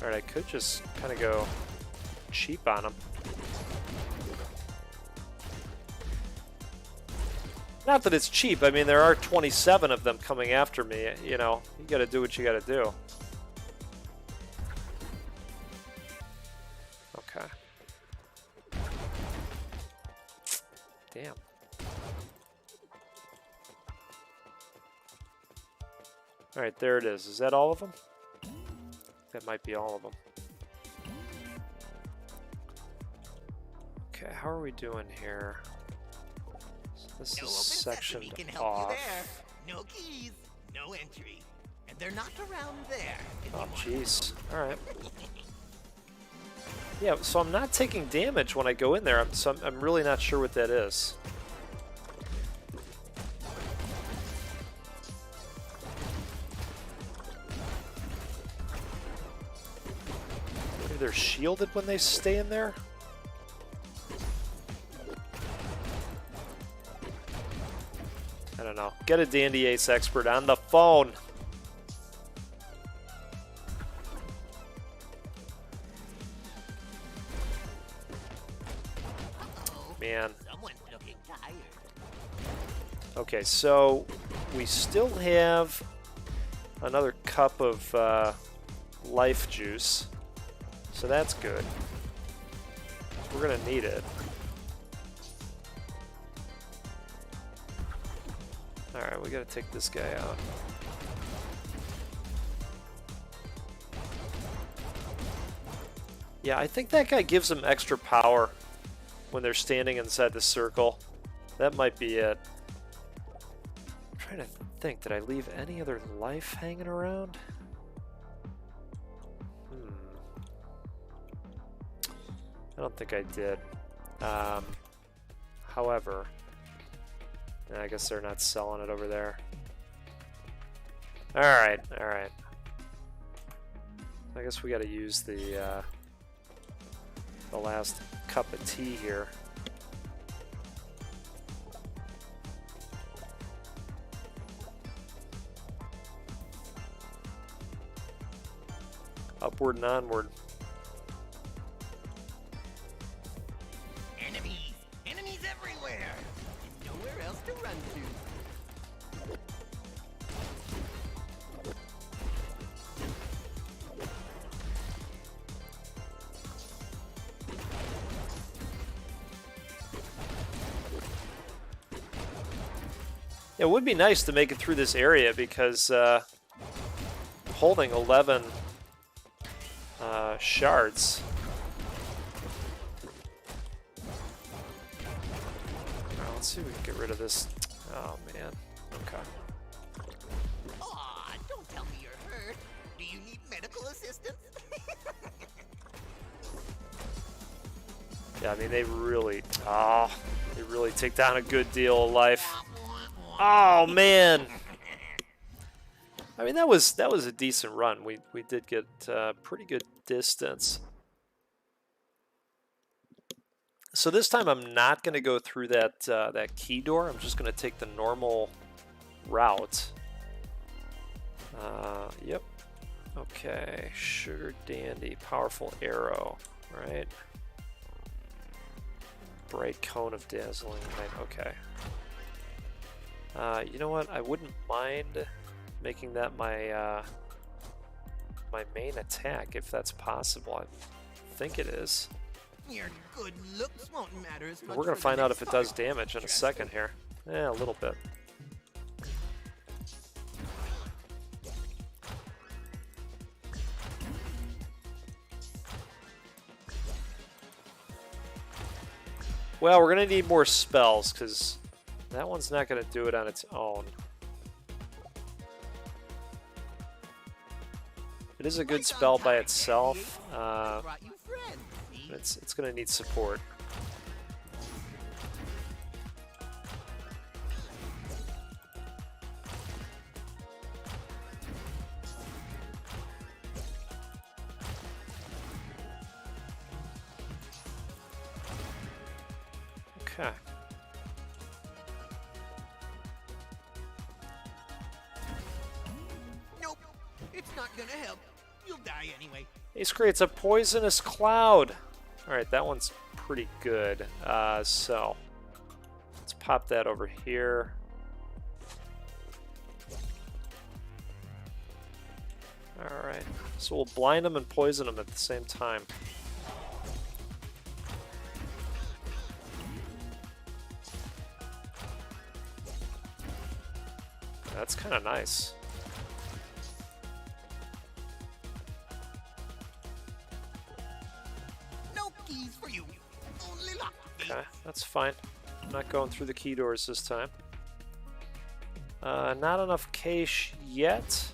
Alright, I could just kind of go cheap on them. Not that it's cheap. I mean, there are 27 of them coming after me. You know, you gotta do what you gotta do. Okay. Damn. Alright, there it is. Is that all of them? That might be all of them. Okay, how are we doing here? So this No is open sectioned sesame can help off. you there. No keys, no entry. And they're not around there. if Oh, you want jeez. Alright. Yeah, so I'm not taking damage when I go in there, I'm really not sure what that is. Maybe they're shielded when they stay in there? I don't know. Get a Dandy Ace expert on the phone. Man. Someone's looking tired. Okay, so we still have another cup of life juice, so that's good. We're gonna need it. Alright, we gotta take this guy out. Yeah, I think that guy gives them extra power when they're standing inside the circle. That might be it. I'm trying to think, did I leave any other life hanging around? I don't think I did. However, I guess they're not selling it over there. Alright, alright. I guess we got to use the last cup of tea here. Upward and onward. Enemies! Enemies everywhere! And nowhere else to run to. It would be nice to make it through this area because holding 11 shards. Right, let's see if we can get rid of this. Oh man. Okay. Aw, don't tell me you're hurt. Do you need medical assistance? Yeah, I mean they really take down a good deal of life. Oh man. I mean that was a decent run. We did get pretty good distance. So this time I'm not going to go through that key door. I'm just going to take the normal route. Yep. Okay. Sugar Dandy, powerful arrow, right? Bright cone of dazzling light. Okay. You know what? I wouldn't mind making that my my main attack if that's possible. I think it is. Your good looks won't matter as much. We're gonna for the find out next if it does fight. damage in a second here. Yeah, a little bit. Well, we're gonna need more spells because that one's not gonna do it on its own. It is a good spell by itself. Brought you friends, see? It's gonna need support. Okay. Nope, it's not gonna help. You'll die anyway. Ace creates a poisonous cloud. Alright, that one's pretty good. So, let's pop that over here. Alright, so we'll blind them and poison them at the same time. That's kind of nice. No keys for you. Only lock. Okay, that's fine. I'm not going through the key doors this time. Not enough cache yet.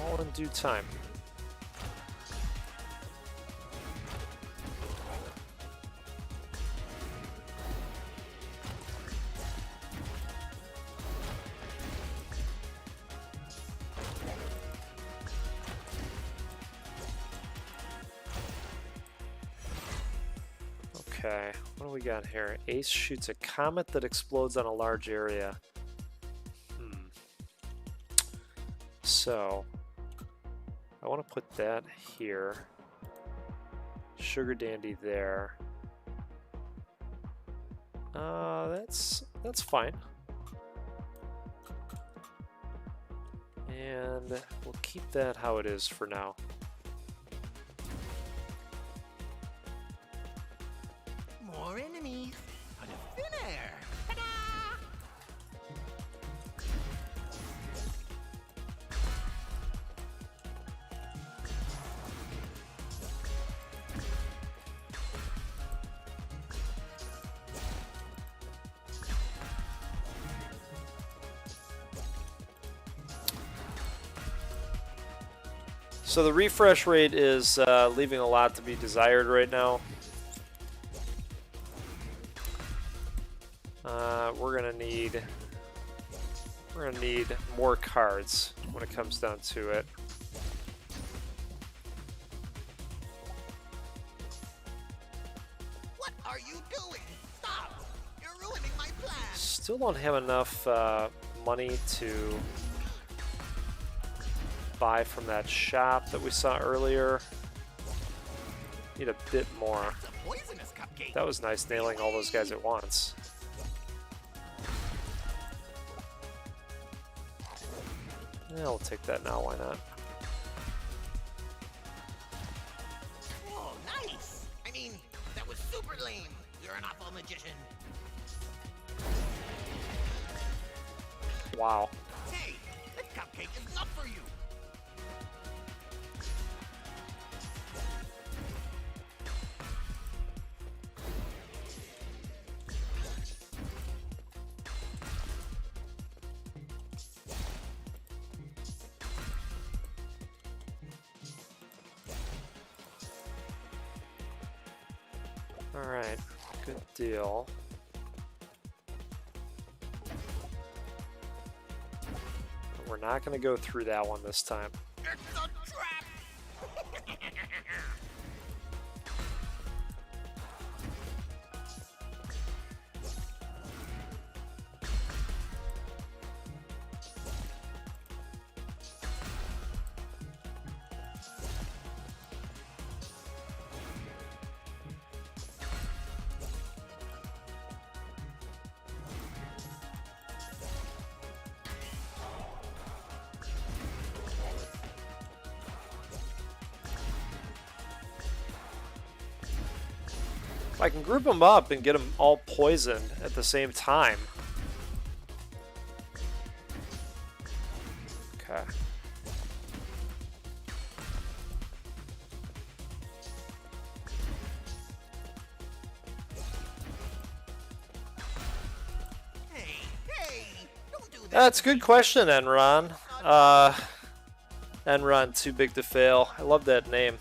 All in due time. Okay, what do we got here? Ace shoots a comet that explodes on a large area. So, I want to put that here. Sugar Dandy there. That's fine. And we'll keep that how it is for now. More enemies. On a thin air. Ta-da! So the refresh rate is leaving a lot to be desired right now. We're gonna need more cards when it comes down to it. What are you doing? Stop! You're ruining my plan. Still don't have enough money to buy from that shop that we saw earlier. Need a bit more. It's a poisonous cupcake. That was nice, nailing all those guys at once. Yeah, I'll take that now, why not? Oh, nice! I mean, that was super lame. You're an awful magician. Wow. Hey, that cupcake is not for you. Alright, good deal. We're not going to go through that one this time. It's a trap! I can group them up and get them all poisoned at the same time. Okay. Hey, don't do that. That's a good question, Enron. Enron, too big to fail. I love that name.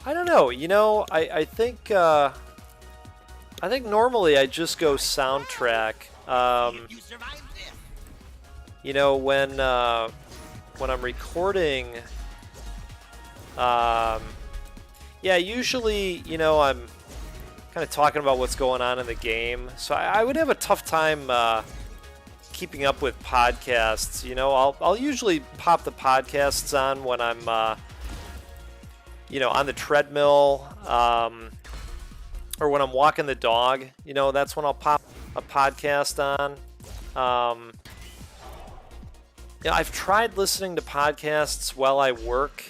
I don't know. You know, I think normally I just go soundtrack. You survived this. You know, when I'm recording, yeah, usually, you know, I'm kind of talking about what's going on in the game. So I would have a tough time keeping up with podcasts. You know, I'll usually pop the podcasts on when I'm you know, on the treadmill, or when I'm walking the dog. You know, that's when I'll pop a podcast on. Yeah, I've tried listening to podcasts while I work,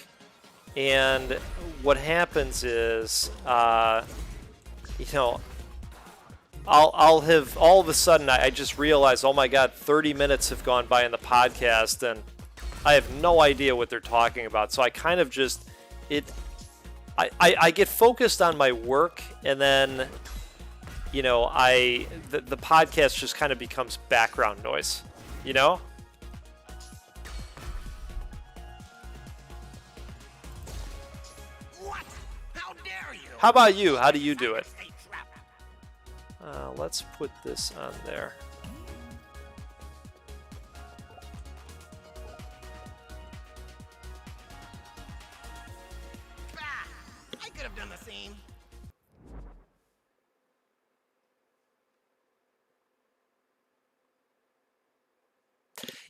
and what happens is, you know, I'll have all of a sudden I just realize, oh my God, 30 minutes have gone by in the podcast, and I have no idea what they're talking about. So I kind of just I get focused on my work, and then, you know, the podcast just kind of becomes background noise, you know? What? How dare you? How about you? How do you do it? Stay trapped. Let's put this on there. I could have done the same.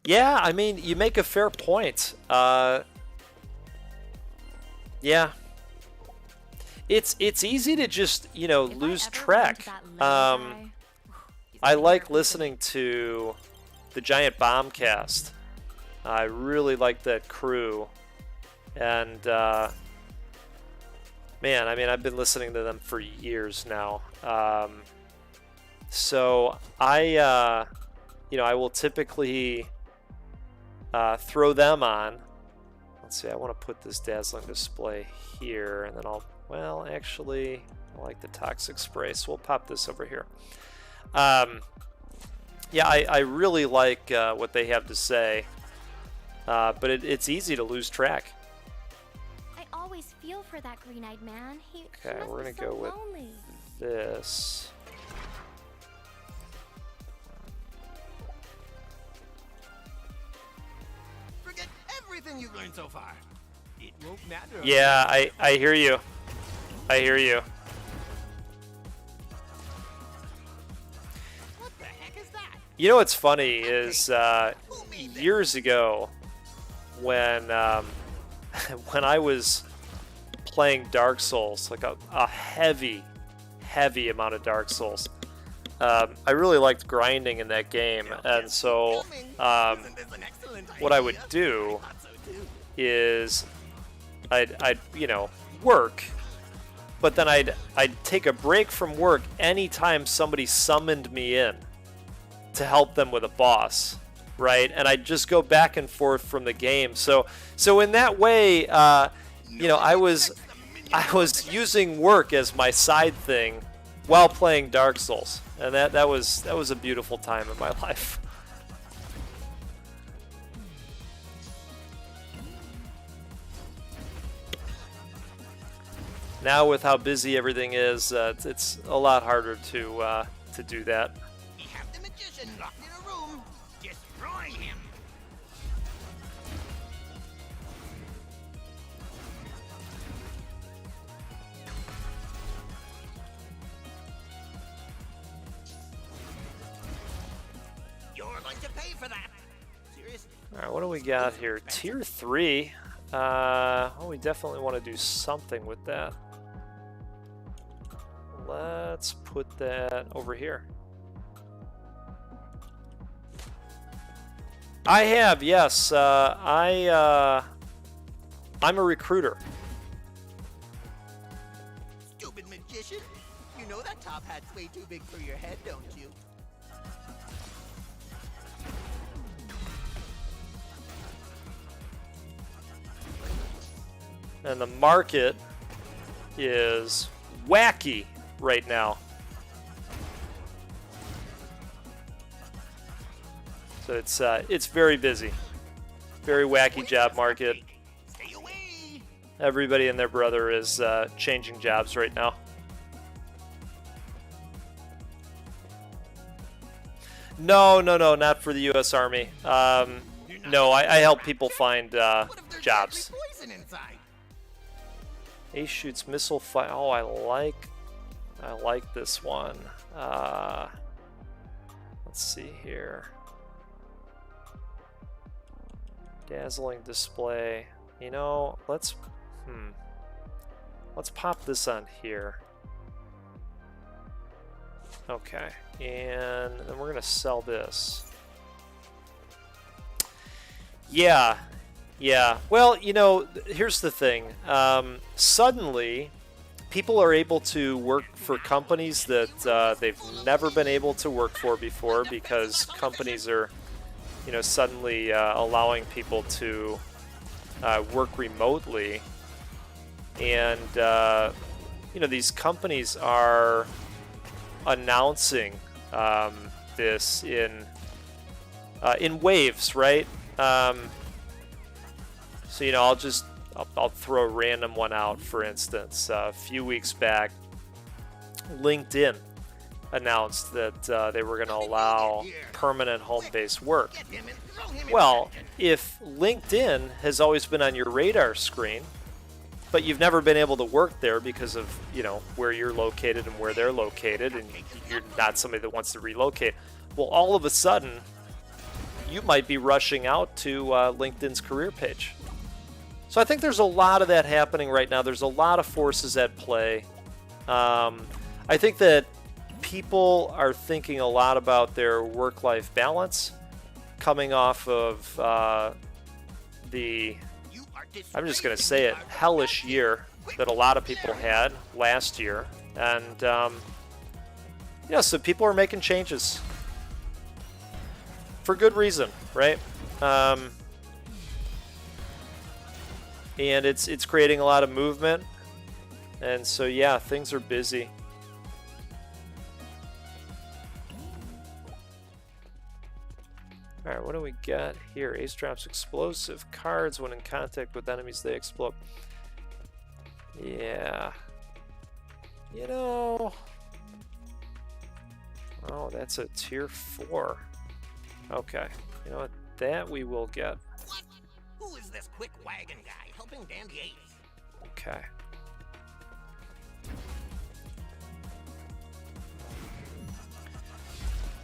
Yeah, I mean, you make a fair point. Yeah. It's easy to just, you know, lose track. I like listening to the Giant Bombcast. I really like that crew. And, man, I mean, I've been listening to them for years now. So I, you know, I will typically throw them on. Let's see, I want to put this dazzling display here, and then well, actually, I like the toxic spray, so we'll pop this over here. Yeah, I really like what they have to say, but it's easy to lose track. I always feel for that green-eyed man. He Okay, must we're be gonna so go with lonely. this. everything you've learned so far. It won't matter. Yeah, I hear you. I hear you. What the heck is that? You know what's funny is years ago when when I was playing Dark Souls, like a heavy amount of Dark Souls, I really liked grinding in that game, and so what I would do is I'd you know, work, but then I'd take a break from work anytime somebody summoned me in to help them with a boss, right? And I'd just go back and forth from the game. So in that way, you know, I was using work as my side thing while playing Dark Souls, and that was a beautiful time in my life. Now with how busy everything is, it's a lot harder to do that. We have the magician locked in a room, destroying him. You're going to pay for that. Seriously? All right, what do we got here? Tier 3. Oh, we definitely want to do something with that. Let's put that over here. I have, yes. I'm a recruiter. Stupid magician. You know that top hat's way too big for your head, don't you? And the market is wacky right now. So it's very busy. Very wacky job market. Stay away. Everybody and their brother is changing jobs right now. No, not for the U.S. Army. No, I help people find What if there's jobs. deadly poison inside? Ace shoots missile fire. Oh, I like this one. Let's see here. Dazzling display. You know, let's pop this on here. Okay, and then we're gonna sell this. Yeah. Well, you know, here's the thing. Suddenly, people are able to work for companies that they've never been able to work for before, because companies are, you know, suddenly allowing people to work remotely. And, you know, these companies are announcing this in waves, right? So, you know, I'll throw a random one out. For instance, a few weeks back, LinkedIn announced that they were going to allow permanent home-based work. Well, if LinkedIn has always been on your radar screen, but you've never been able to work there because of, you know, where you're located and where they're located, and you're not somebody that wants to relocate, well, all of a sudden, you might be rushing out to LinkedIn's career page. So I think there's a lot of that happening right now. There's a lot of forces at play. I think that people are thinking a lot about their work-life balance, coming off of I'm just going to say it, hellish year that a lot of people had last year. And, yeah, so people are making changes. For good reason, right? And it's creating a lot of movement. And so, yeah, things are busy. Alright, what do we got here? Ace drops explosive cards. When in contact with enemies, they explode. Yeah. You know... Oh, that's a tier 4. Okay. You know what? That we will get. What? Who is this quick wagon guy helping Dandy Ace. Okay.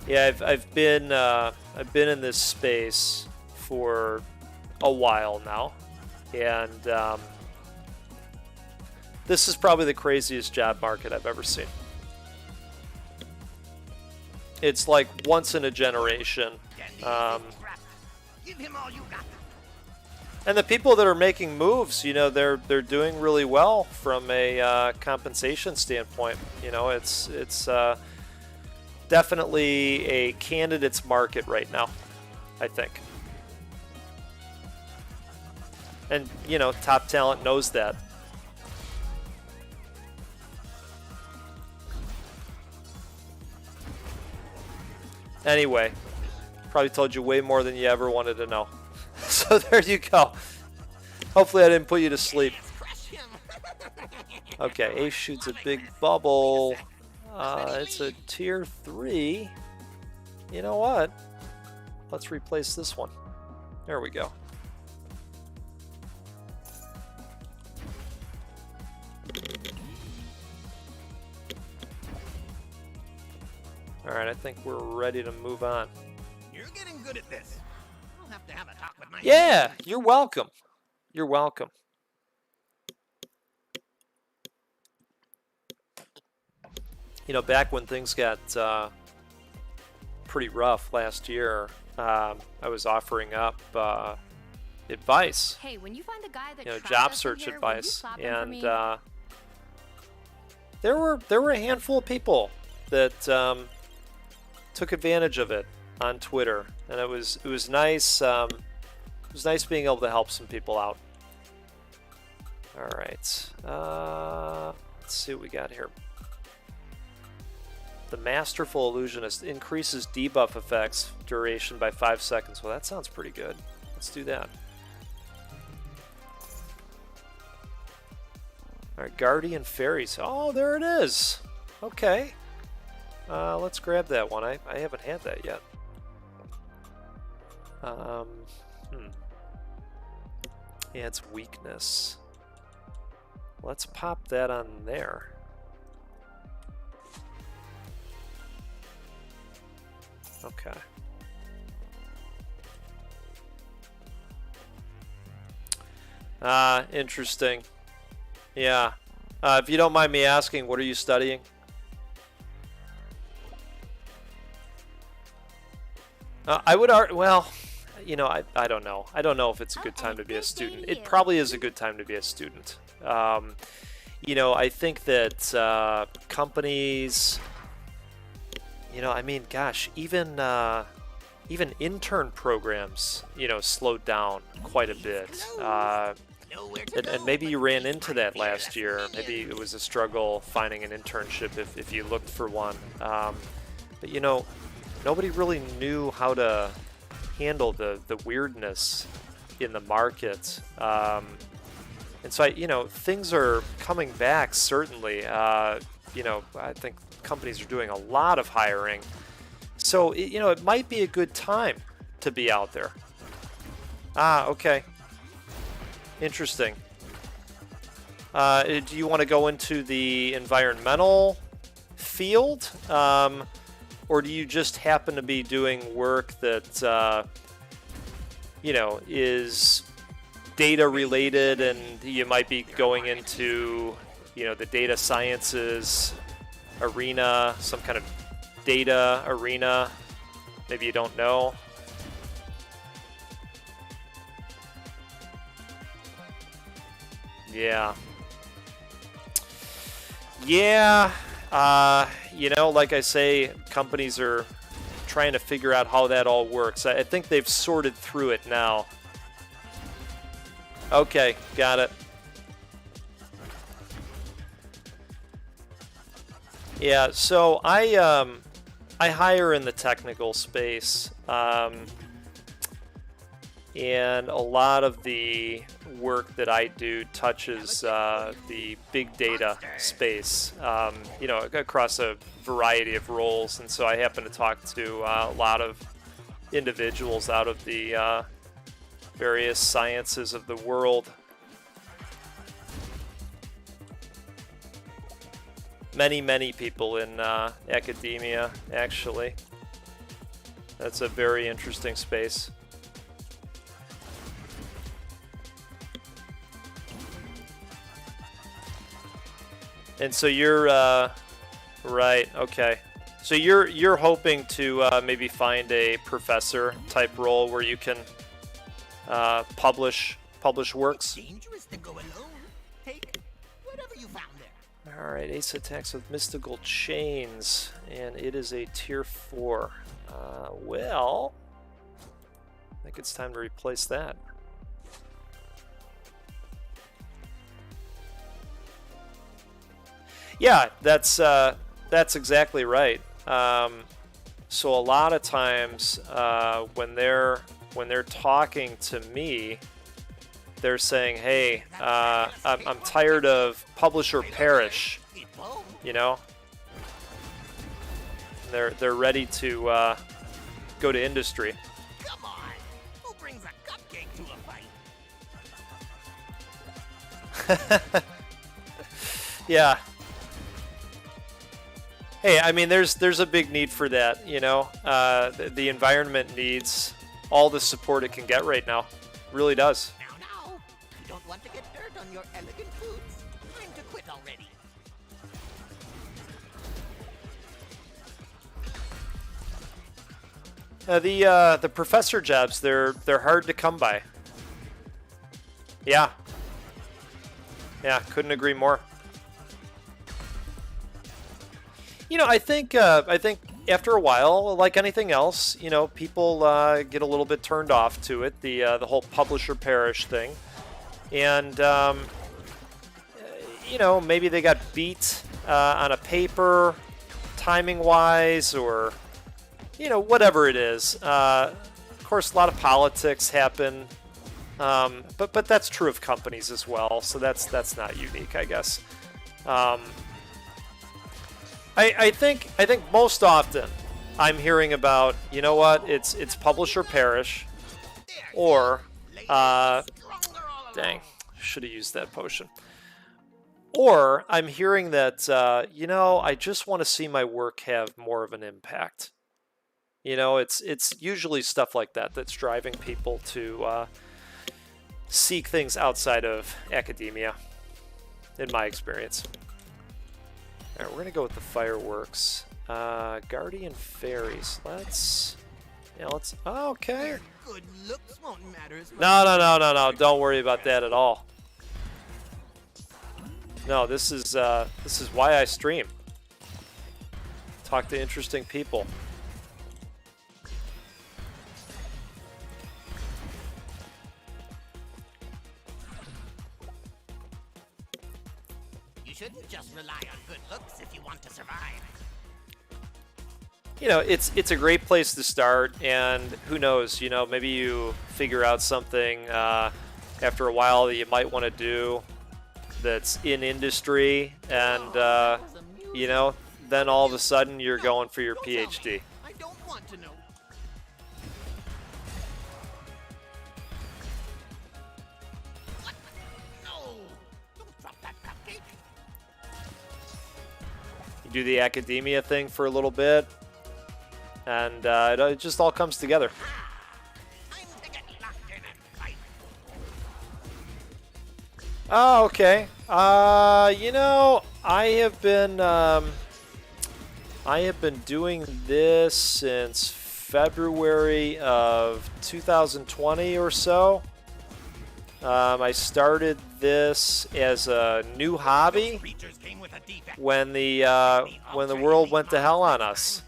Yeah, I've been in this space for a while now, and this is probably the craziest job market I've ever seen. It's like once in a generation. Give him all you got. And the people that are making moves, you know, they're doing really well from a compensation standpoint. You know, it's definitely a candidate's market right now, I think. And, you know, top talent knows that. Anyway, probably told you way more than you ever wanted to know. So there you go. Hopefully I didn't put you to sleep. Okay, Ace shoots a big bubble. It's a tier 3. You know what? Let's replace this one. There we go. Alright, I think we're ready to move on. You're getting good at this. I'll have to have a talk with my... Yeah, you're welcome. You're welcome. You know, back when things got pretty rough last year, I was offering up advice. Hey, when you find the guy that You know, trapped job us in search here, will you advice, slap him for and me? there were a handful of people that took advantage of it on Twitter, and it was nice. It was nice being able to help some people out. All right, let's see what we got here. The Masterful Illusionist increases debuff effects duration by 5 seconds. Well, that sounds pretty good. Let's do that. All right, Guardian Fairies. Oh, there it is. Okay. Let's grab that one. I haven't had that yet. Yeah, it's weakness. Let's pop that on there. Okay. Interesting. Yeah. If you don't mind me asking, what are you studying? I would well, you know, I don't know. I don't know if it's a good time to be a student. It probably is a good time to be a student. You know, I think that companies, you know, I mean, gosh, even intern programs, you know, slowed down quite a bit. And maybe you ran into that last year. Maybe it was a struggle finding an internship if you looked for one. But, you know, nobody really knew how to handle the weirdness in the market. And so, you know, things are coming back, certainly. You know, I think companies are doing a lot of hiring. So, you know, it might be a good time to be out there. Okay. Interesting. Do you want to go into the environmental field? Or do you just happen to be doing work that, you know, is data related, and you might be going into, you know, the data sciences arena, some kind of data arena? Maybe you don't know. Yeah. Yeah. You know, like I say, companies are trying to figure out how that all works. I think they've sorted through it now. Okay, got it. Yeah, so I hire in the technical space, and a lot of the work that I do touches the big data space, you know, across a variety of roles. And so I happen to talk to a lot of individuals out of the various sciences of the world. Many people in academia, actually. That's a very interesting space. And so you're right, okay. So you're hoping to maybe find a professor type role where you can publish works. Dangerous to go alone. Take whatever you found there. All right, Ace attacks with mystical chains, and it is a tier 4. Well, I think it's time to replace that. Yeah, that's exactly right. So a lot of times when they're talking to me, they're saying, "Hey, I'm tired of publish or perish," you know. They're ready to go to industry. Come on, who brings a cupcake to a fight? Yeah. Hey, I mean, there's a big need for that, you know. The environment needs all the support it can get right now. It really does. Now, you don't want to get dirt on your elegant boots. Time to quit already. The professor jobs, they're hard to come by. Yeah. Yeah, couldn't agree more. You know, I think after a while, like anything else, you know, people get a little bit turned off to it, the whole publish or perish thing, and you know, maybe they got beat on a paper, timing wise, or you know, whatever it is. Of course, a lot of politics happen, but that's true of companies as well. So that's not unique, I guess. I think most often I'm hearing about, you know what, it's publish or perish, or dang, should have used that potion. Or I'm hearing that you know, I just want to see my work have more of an impact. You know, it's usually stuff like that that's driving people to seek things outside of academia, in my experience. All right, we're gonna go with the fireworks. Guardian fairies. Let's. Oh, okay. Good looks won't matter as much. No. Don't worry about that at all. No, this is why I stream. Talk to interesting people. You shouldn't just rely on good looks if you want to survive. You know, it's a great place to start, and who knows, you know, maybe you figure out something after a while that you might want to do that's in industry, and you know, then all of a sudden you're going for your PhD. I don't want to know. What? No! Don't drop that cupcake. You do the academia thing for a little bit, and it just all comes together. Time to get locked in and fight. Oh, okay. You know, I have been doing this since February of 2020 or so. I started this as a new hobby Creatures came with a defect. when the world went to hell on us.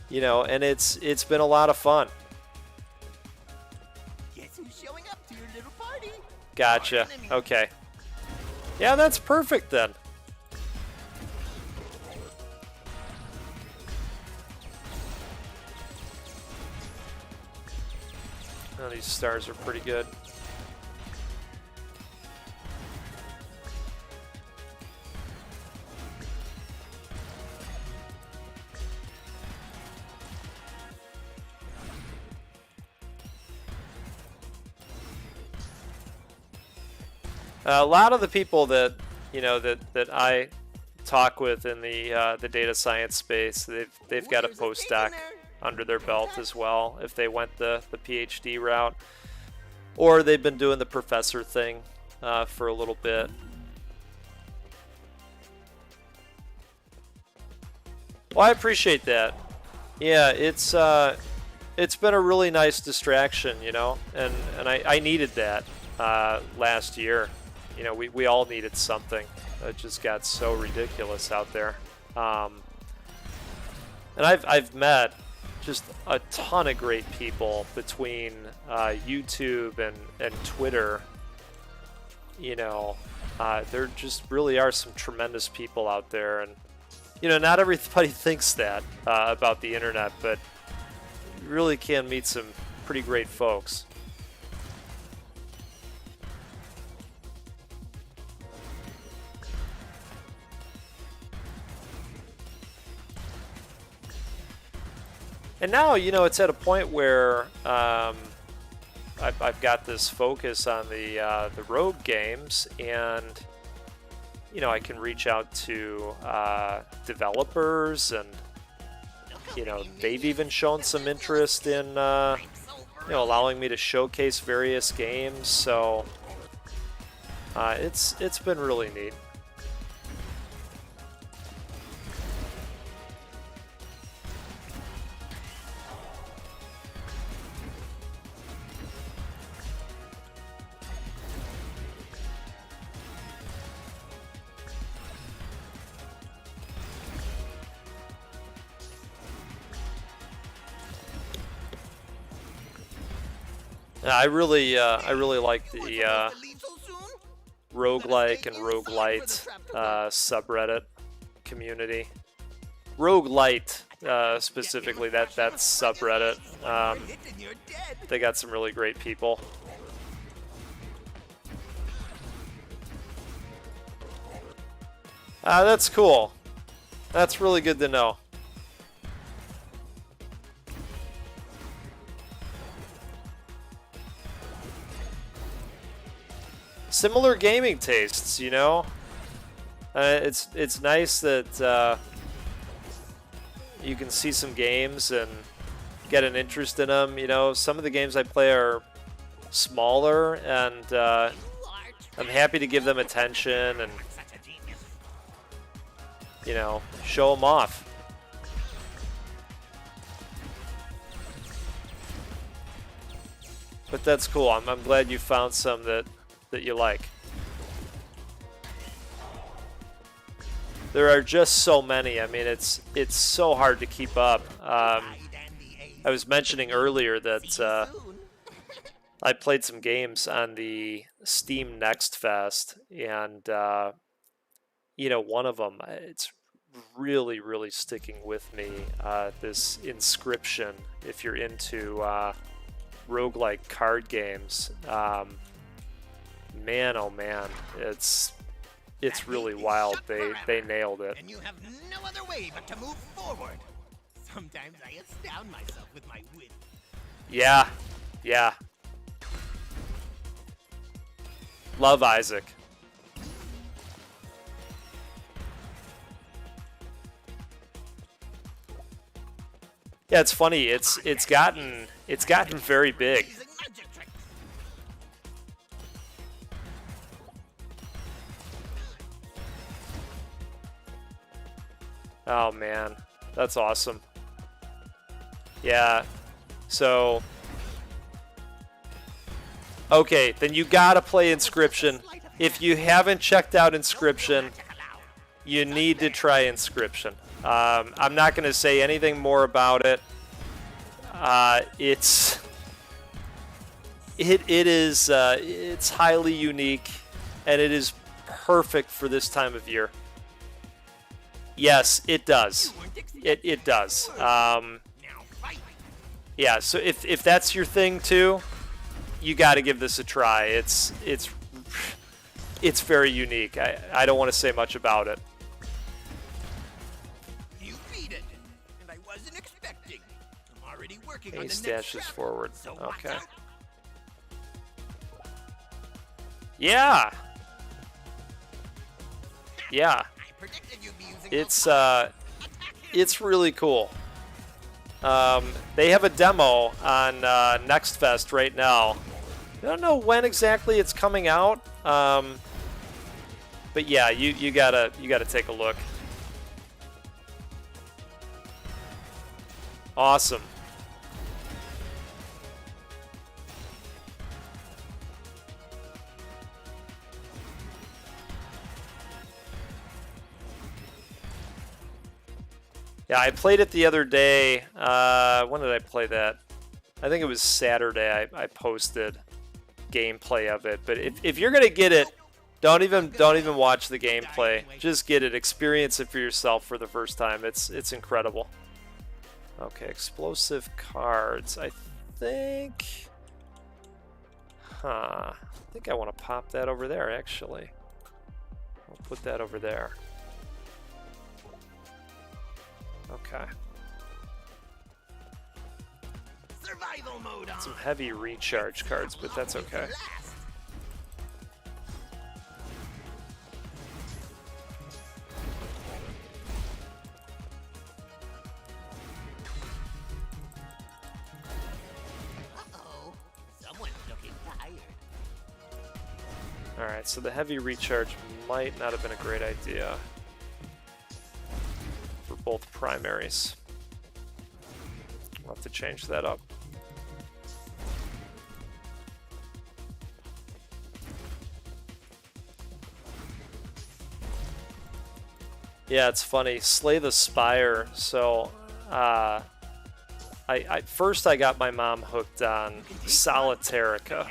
You know, and it's been a lot of fun. Guess who's showing up to your little party? Gotcha. Okay. Yeah, that's perfect then. Oh, these stars are pretty good. A lot of the people that that I talk with in the data science space, they've got a postdoc under their belt as well if they went the PhD route, or they've been doing the professor thing for a little bit. Well, I appreciate that. Yeah, it's been a really nice distraction, and I needed that last year. We all needed something. It just got so ridiculous out there. And I've met just a ton of great people between YouTube and Twitter. There just really are some tremendous people out there, and not everybody thinks that about the internet, but you really can meet some pretty great folks. And now, it's at a point where I've got this focus on the Rogue games, and I can reach out to developers, and they've even shown some interest in allowing me to showcase various games. So it's been really neat. I really like the roguelike and roguelite subreddit community. Roguelite specifically, that's subreddit. They got some really great people. That's cool. That's really good to know. Similar gaming tastes, it's nice that you can see some games and get an interest in them. Some of the games I play are smaller, and I'm happy to give them attention and show them off. But that's cool. I'm glad you found some that you like. There are just so many. I mean, it's so hard to keep up. I was mentioning earlier that I played some games on the Steam Next Fest, and one of them, it's really, really sticking with me. This Inscription, if you're into roguelike card games. Man, oh man, it's really wild. They nailed it. And you have no other way but to move forward. Sometimes I astound myself with my wit. Yeah. Love Isaac. Yeah, it's funny. It's gotten very big. Oh man, that's awesome. Yeah, so okay, then you gotta play Inscription. If you haven't checked out Inscription, you need to try Inscription. I'm not gonna say anything more about it. It's highly unique, and it is perfect for this time of year. Yes, it does. It does. Yeah, so if that's your thing too, you got to give this a try. It's very unique. I don't want to say much about it. You beat it, and I wasn't expecting. I'm already working on the He next stashes chapter, forward. so Okay. watch out. Yeah. yeah, I predicted you'd be using it's really cool. They have a demo on Next Fest right now. I don't know when exactly it's coming out, but yeah, you gotta take a look. Awesome. Yeah, I played it the other day. When did I play that? I think it was Saturday. I posted gameplay of it. But if you're gonna get it, don't even watch the gameplay. Just get it, experience it for yourself for the first time. It's incredible. Okay, explosive cards. I think, I think I want to pop that over there. Actually, I'll put that over there. Okay. survival mode on. Some heavy recharge cards, but that's okay. Uh-oh, someone's looking tired. Alright, so the heavy recharge might not have been a great idea for both primaries. We'll have to change that up. Yeah, it's funny. Slay the Spire. So, first I got my mom hooked on Solitarica.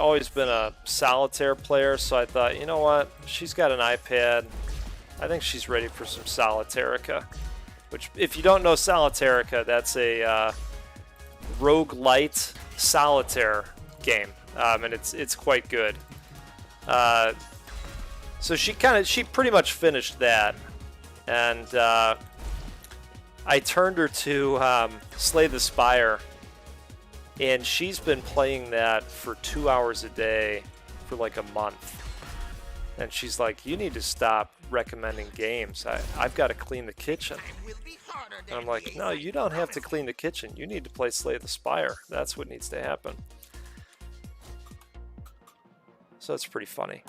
Always been a solitaire player, so I thought, you know what? She's got an iPad. I think she's ready for some Solitarica. Which, if you don't know Solitarica, that's a roguelite solitaire game, and it's quite good. So she pretty much finished that, and I turned her to Slay the Spire, and she's been playing that for 2 hours a day for like a month. And she's like, you need to stop recommending games. I've got to clean the kitchen. And I'm like, no, you don't have to clean the kitchen. You need to play Slay the Spire. That's what needs to happen. So it's pretty funny.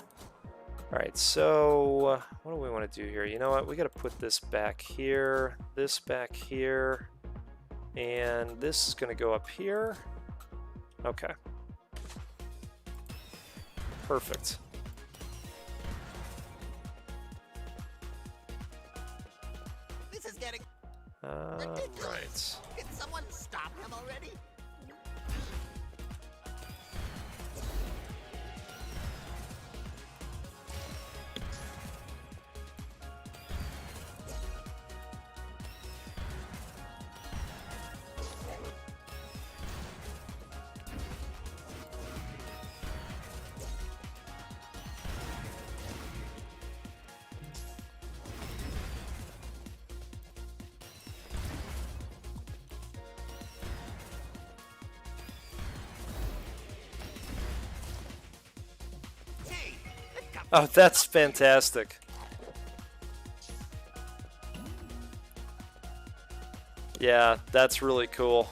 Alright, so what do we want to do here? You know what? We got to put this back here, this back here, and this is going to go up here. Okay. Perfect. This is getting right. Can someone stop him already? Oh, that's fantastic. Yeah, that's really cool.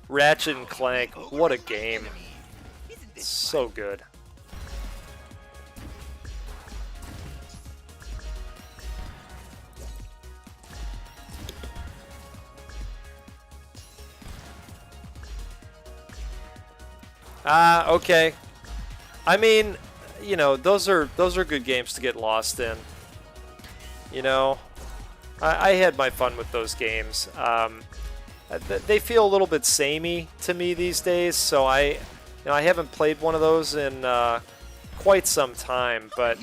Ratchet and Clank, what a game. It's so good. Okay. I mean, you know, those are good games to get lost in. You know, I had my fun with those games. They feel a little bit samey to me these days, so I haven't played one of those in quite some time, but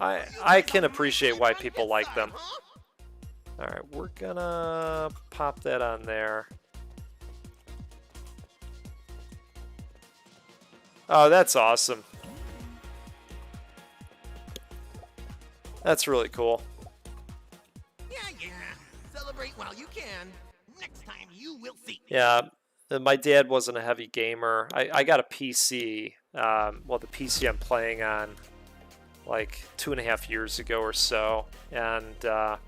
I can appreciate why people like them. All right, we're gonna pop that on there. Oh, that's awesome. That's really cool. Yeah. Celebrate while you can. Next time you will see. Yeah, my dad wasn't a heavy gamer. I got a PC well, the PC I'm playing on like 2.5 years ago or so, and Great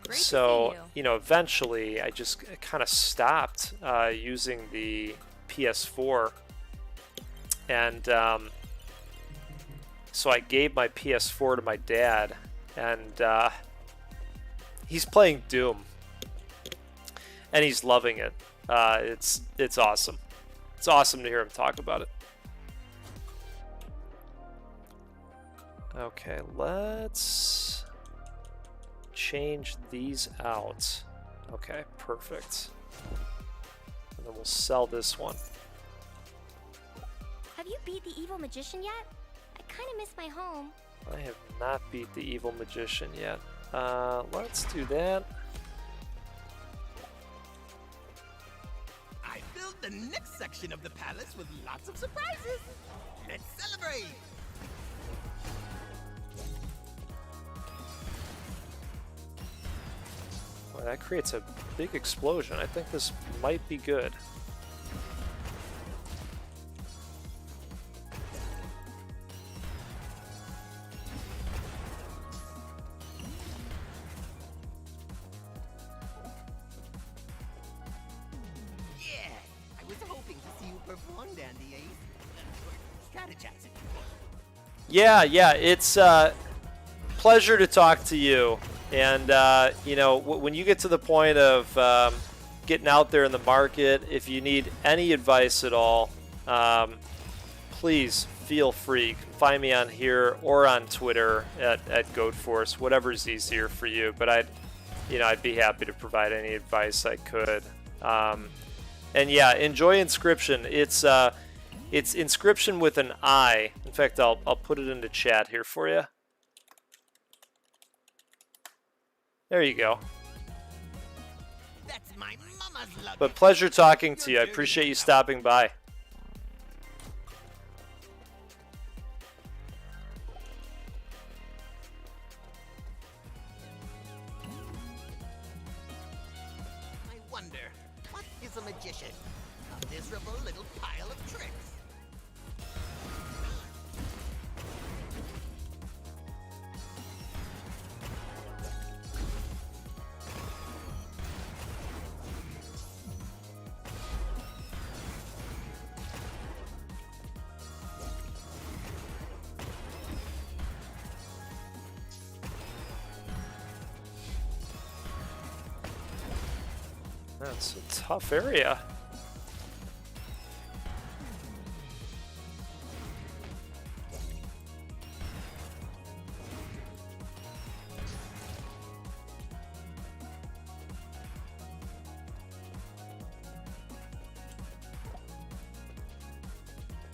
to so see you. you know, eventually I just kind of stopped using the PS4, and so I gave my PS4 to my dad, and he's playing Doom, and he's loving it. It's awesome. It's awesome to hear him talk about it. Okay, let's change these out. Okay, perfect. And then we'll sell this one. Have you beat the evil magician yet? I kind of miss my home. I have not beat the evil magician yet. Let's do that. I filled the next section of the palace with lots of surprises. Let's celebrate. Well, that creates a big explosion. I think this might be good. Yeah, I was hoping to see you perform, Dandy Ace. Strategizing. Yeah, it's pleasure to talk to you. And you know, when you get to the point of getting out there in the market, if you need any advice at all, please feel free. You can find me on here or on Twitter at GoatForce, whatever's easier for you. But I'd be happy to provide any advice I could. And yeah, enjoy Inscription. It's Inscription with an I. In fact, I'll put it into chat here for you. There you go. That's my mama's luggage. But pleasure talking to you. I appreciate you stopping by. I wonder, what is a magician? A miserable little pile of tricks. That's a tough area.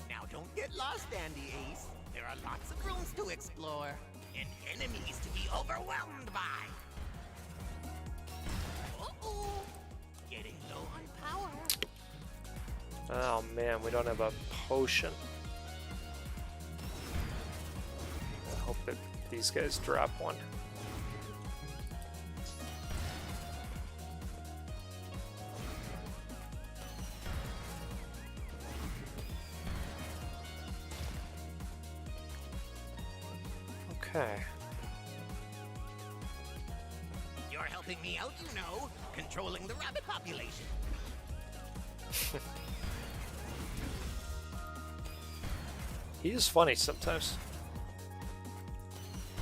Now don't get lost, Dandy Ace. There are lots of rooms to explore and enemies to be overwhelmed by. Uh-oh. Getting low on power. Oh man, we don't have a potion. I hope that these guys drop one. Okay. You're helping me out, you know, controlling the rabbit population. He is funny sometimes.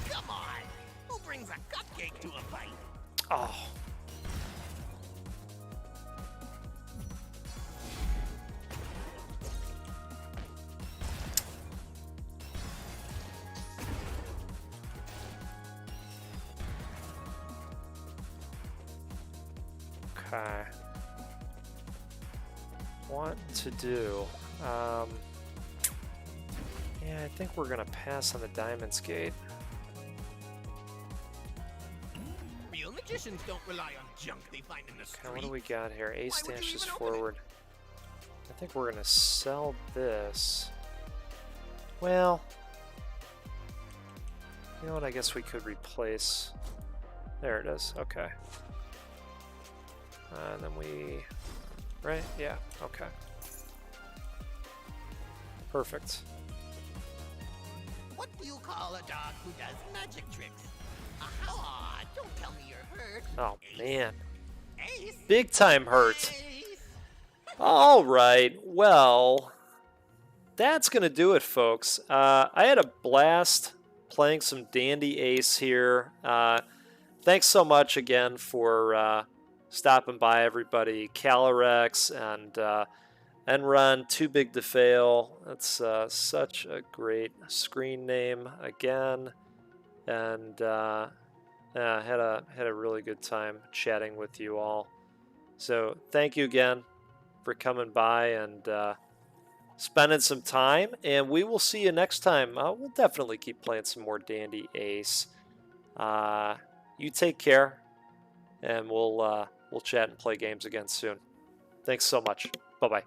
Come on! Who brings a cupcake to a fight? Oh. Okay. What to do? Yeah, I think we're gonna pass on the Diamond's Gate. Real magicians don't rely on junk they find in the Okay, street. what do we got here? Ace Why would you dashes even open it? forward. I think we're gonna sell this. Well, you know what? I guess we could replace. There it is. Okay. And then we, right? Yeah. Okay. Perfect. What do you call a dog who does magic tricks? Aha! Don't tell me you're hurt. Oh, man. Ace. Big time hurt. Ace. All right. Well, that's going to do it, folks. I had a blast playing some Dandy Ace here. Thanks so much again for stopping by, everybody. Calyrex and Enron, Too Big to Fail. That's such a great screen name again. And had a really good time chatting with you all. So thank you again for coming by and spending some time. And we will see you next time. We'll definitely keep playing some more Dandy Ace. You take care, and we'll chat and play games again soon. Thanks so much. Bye-bye.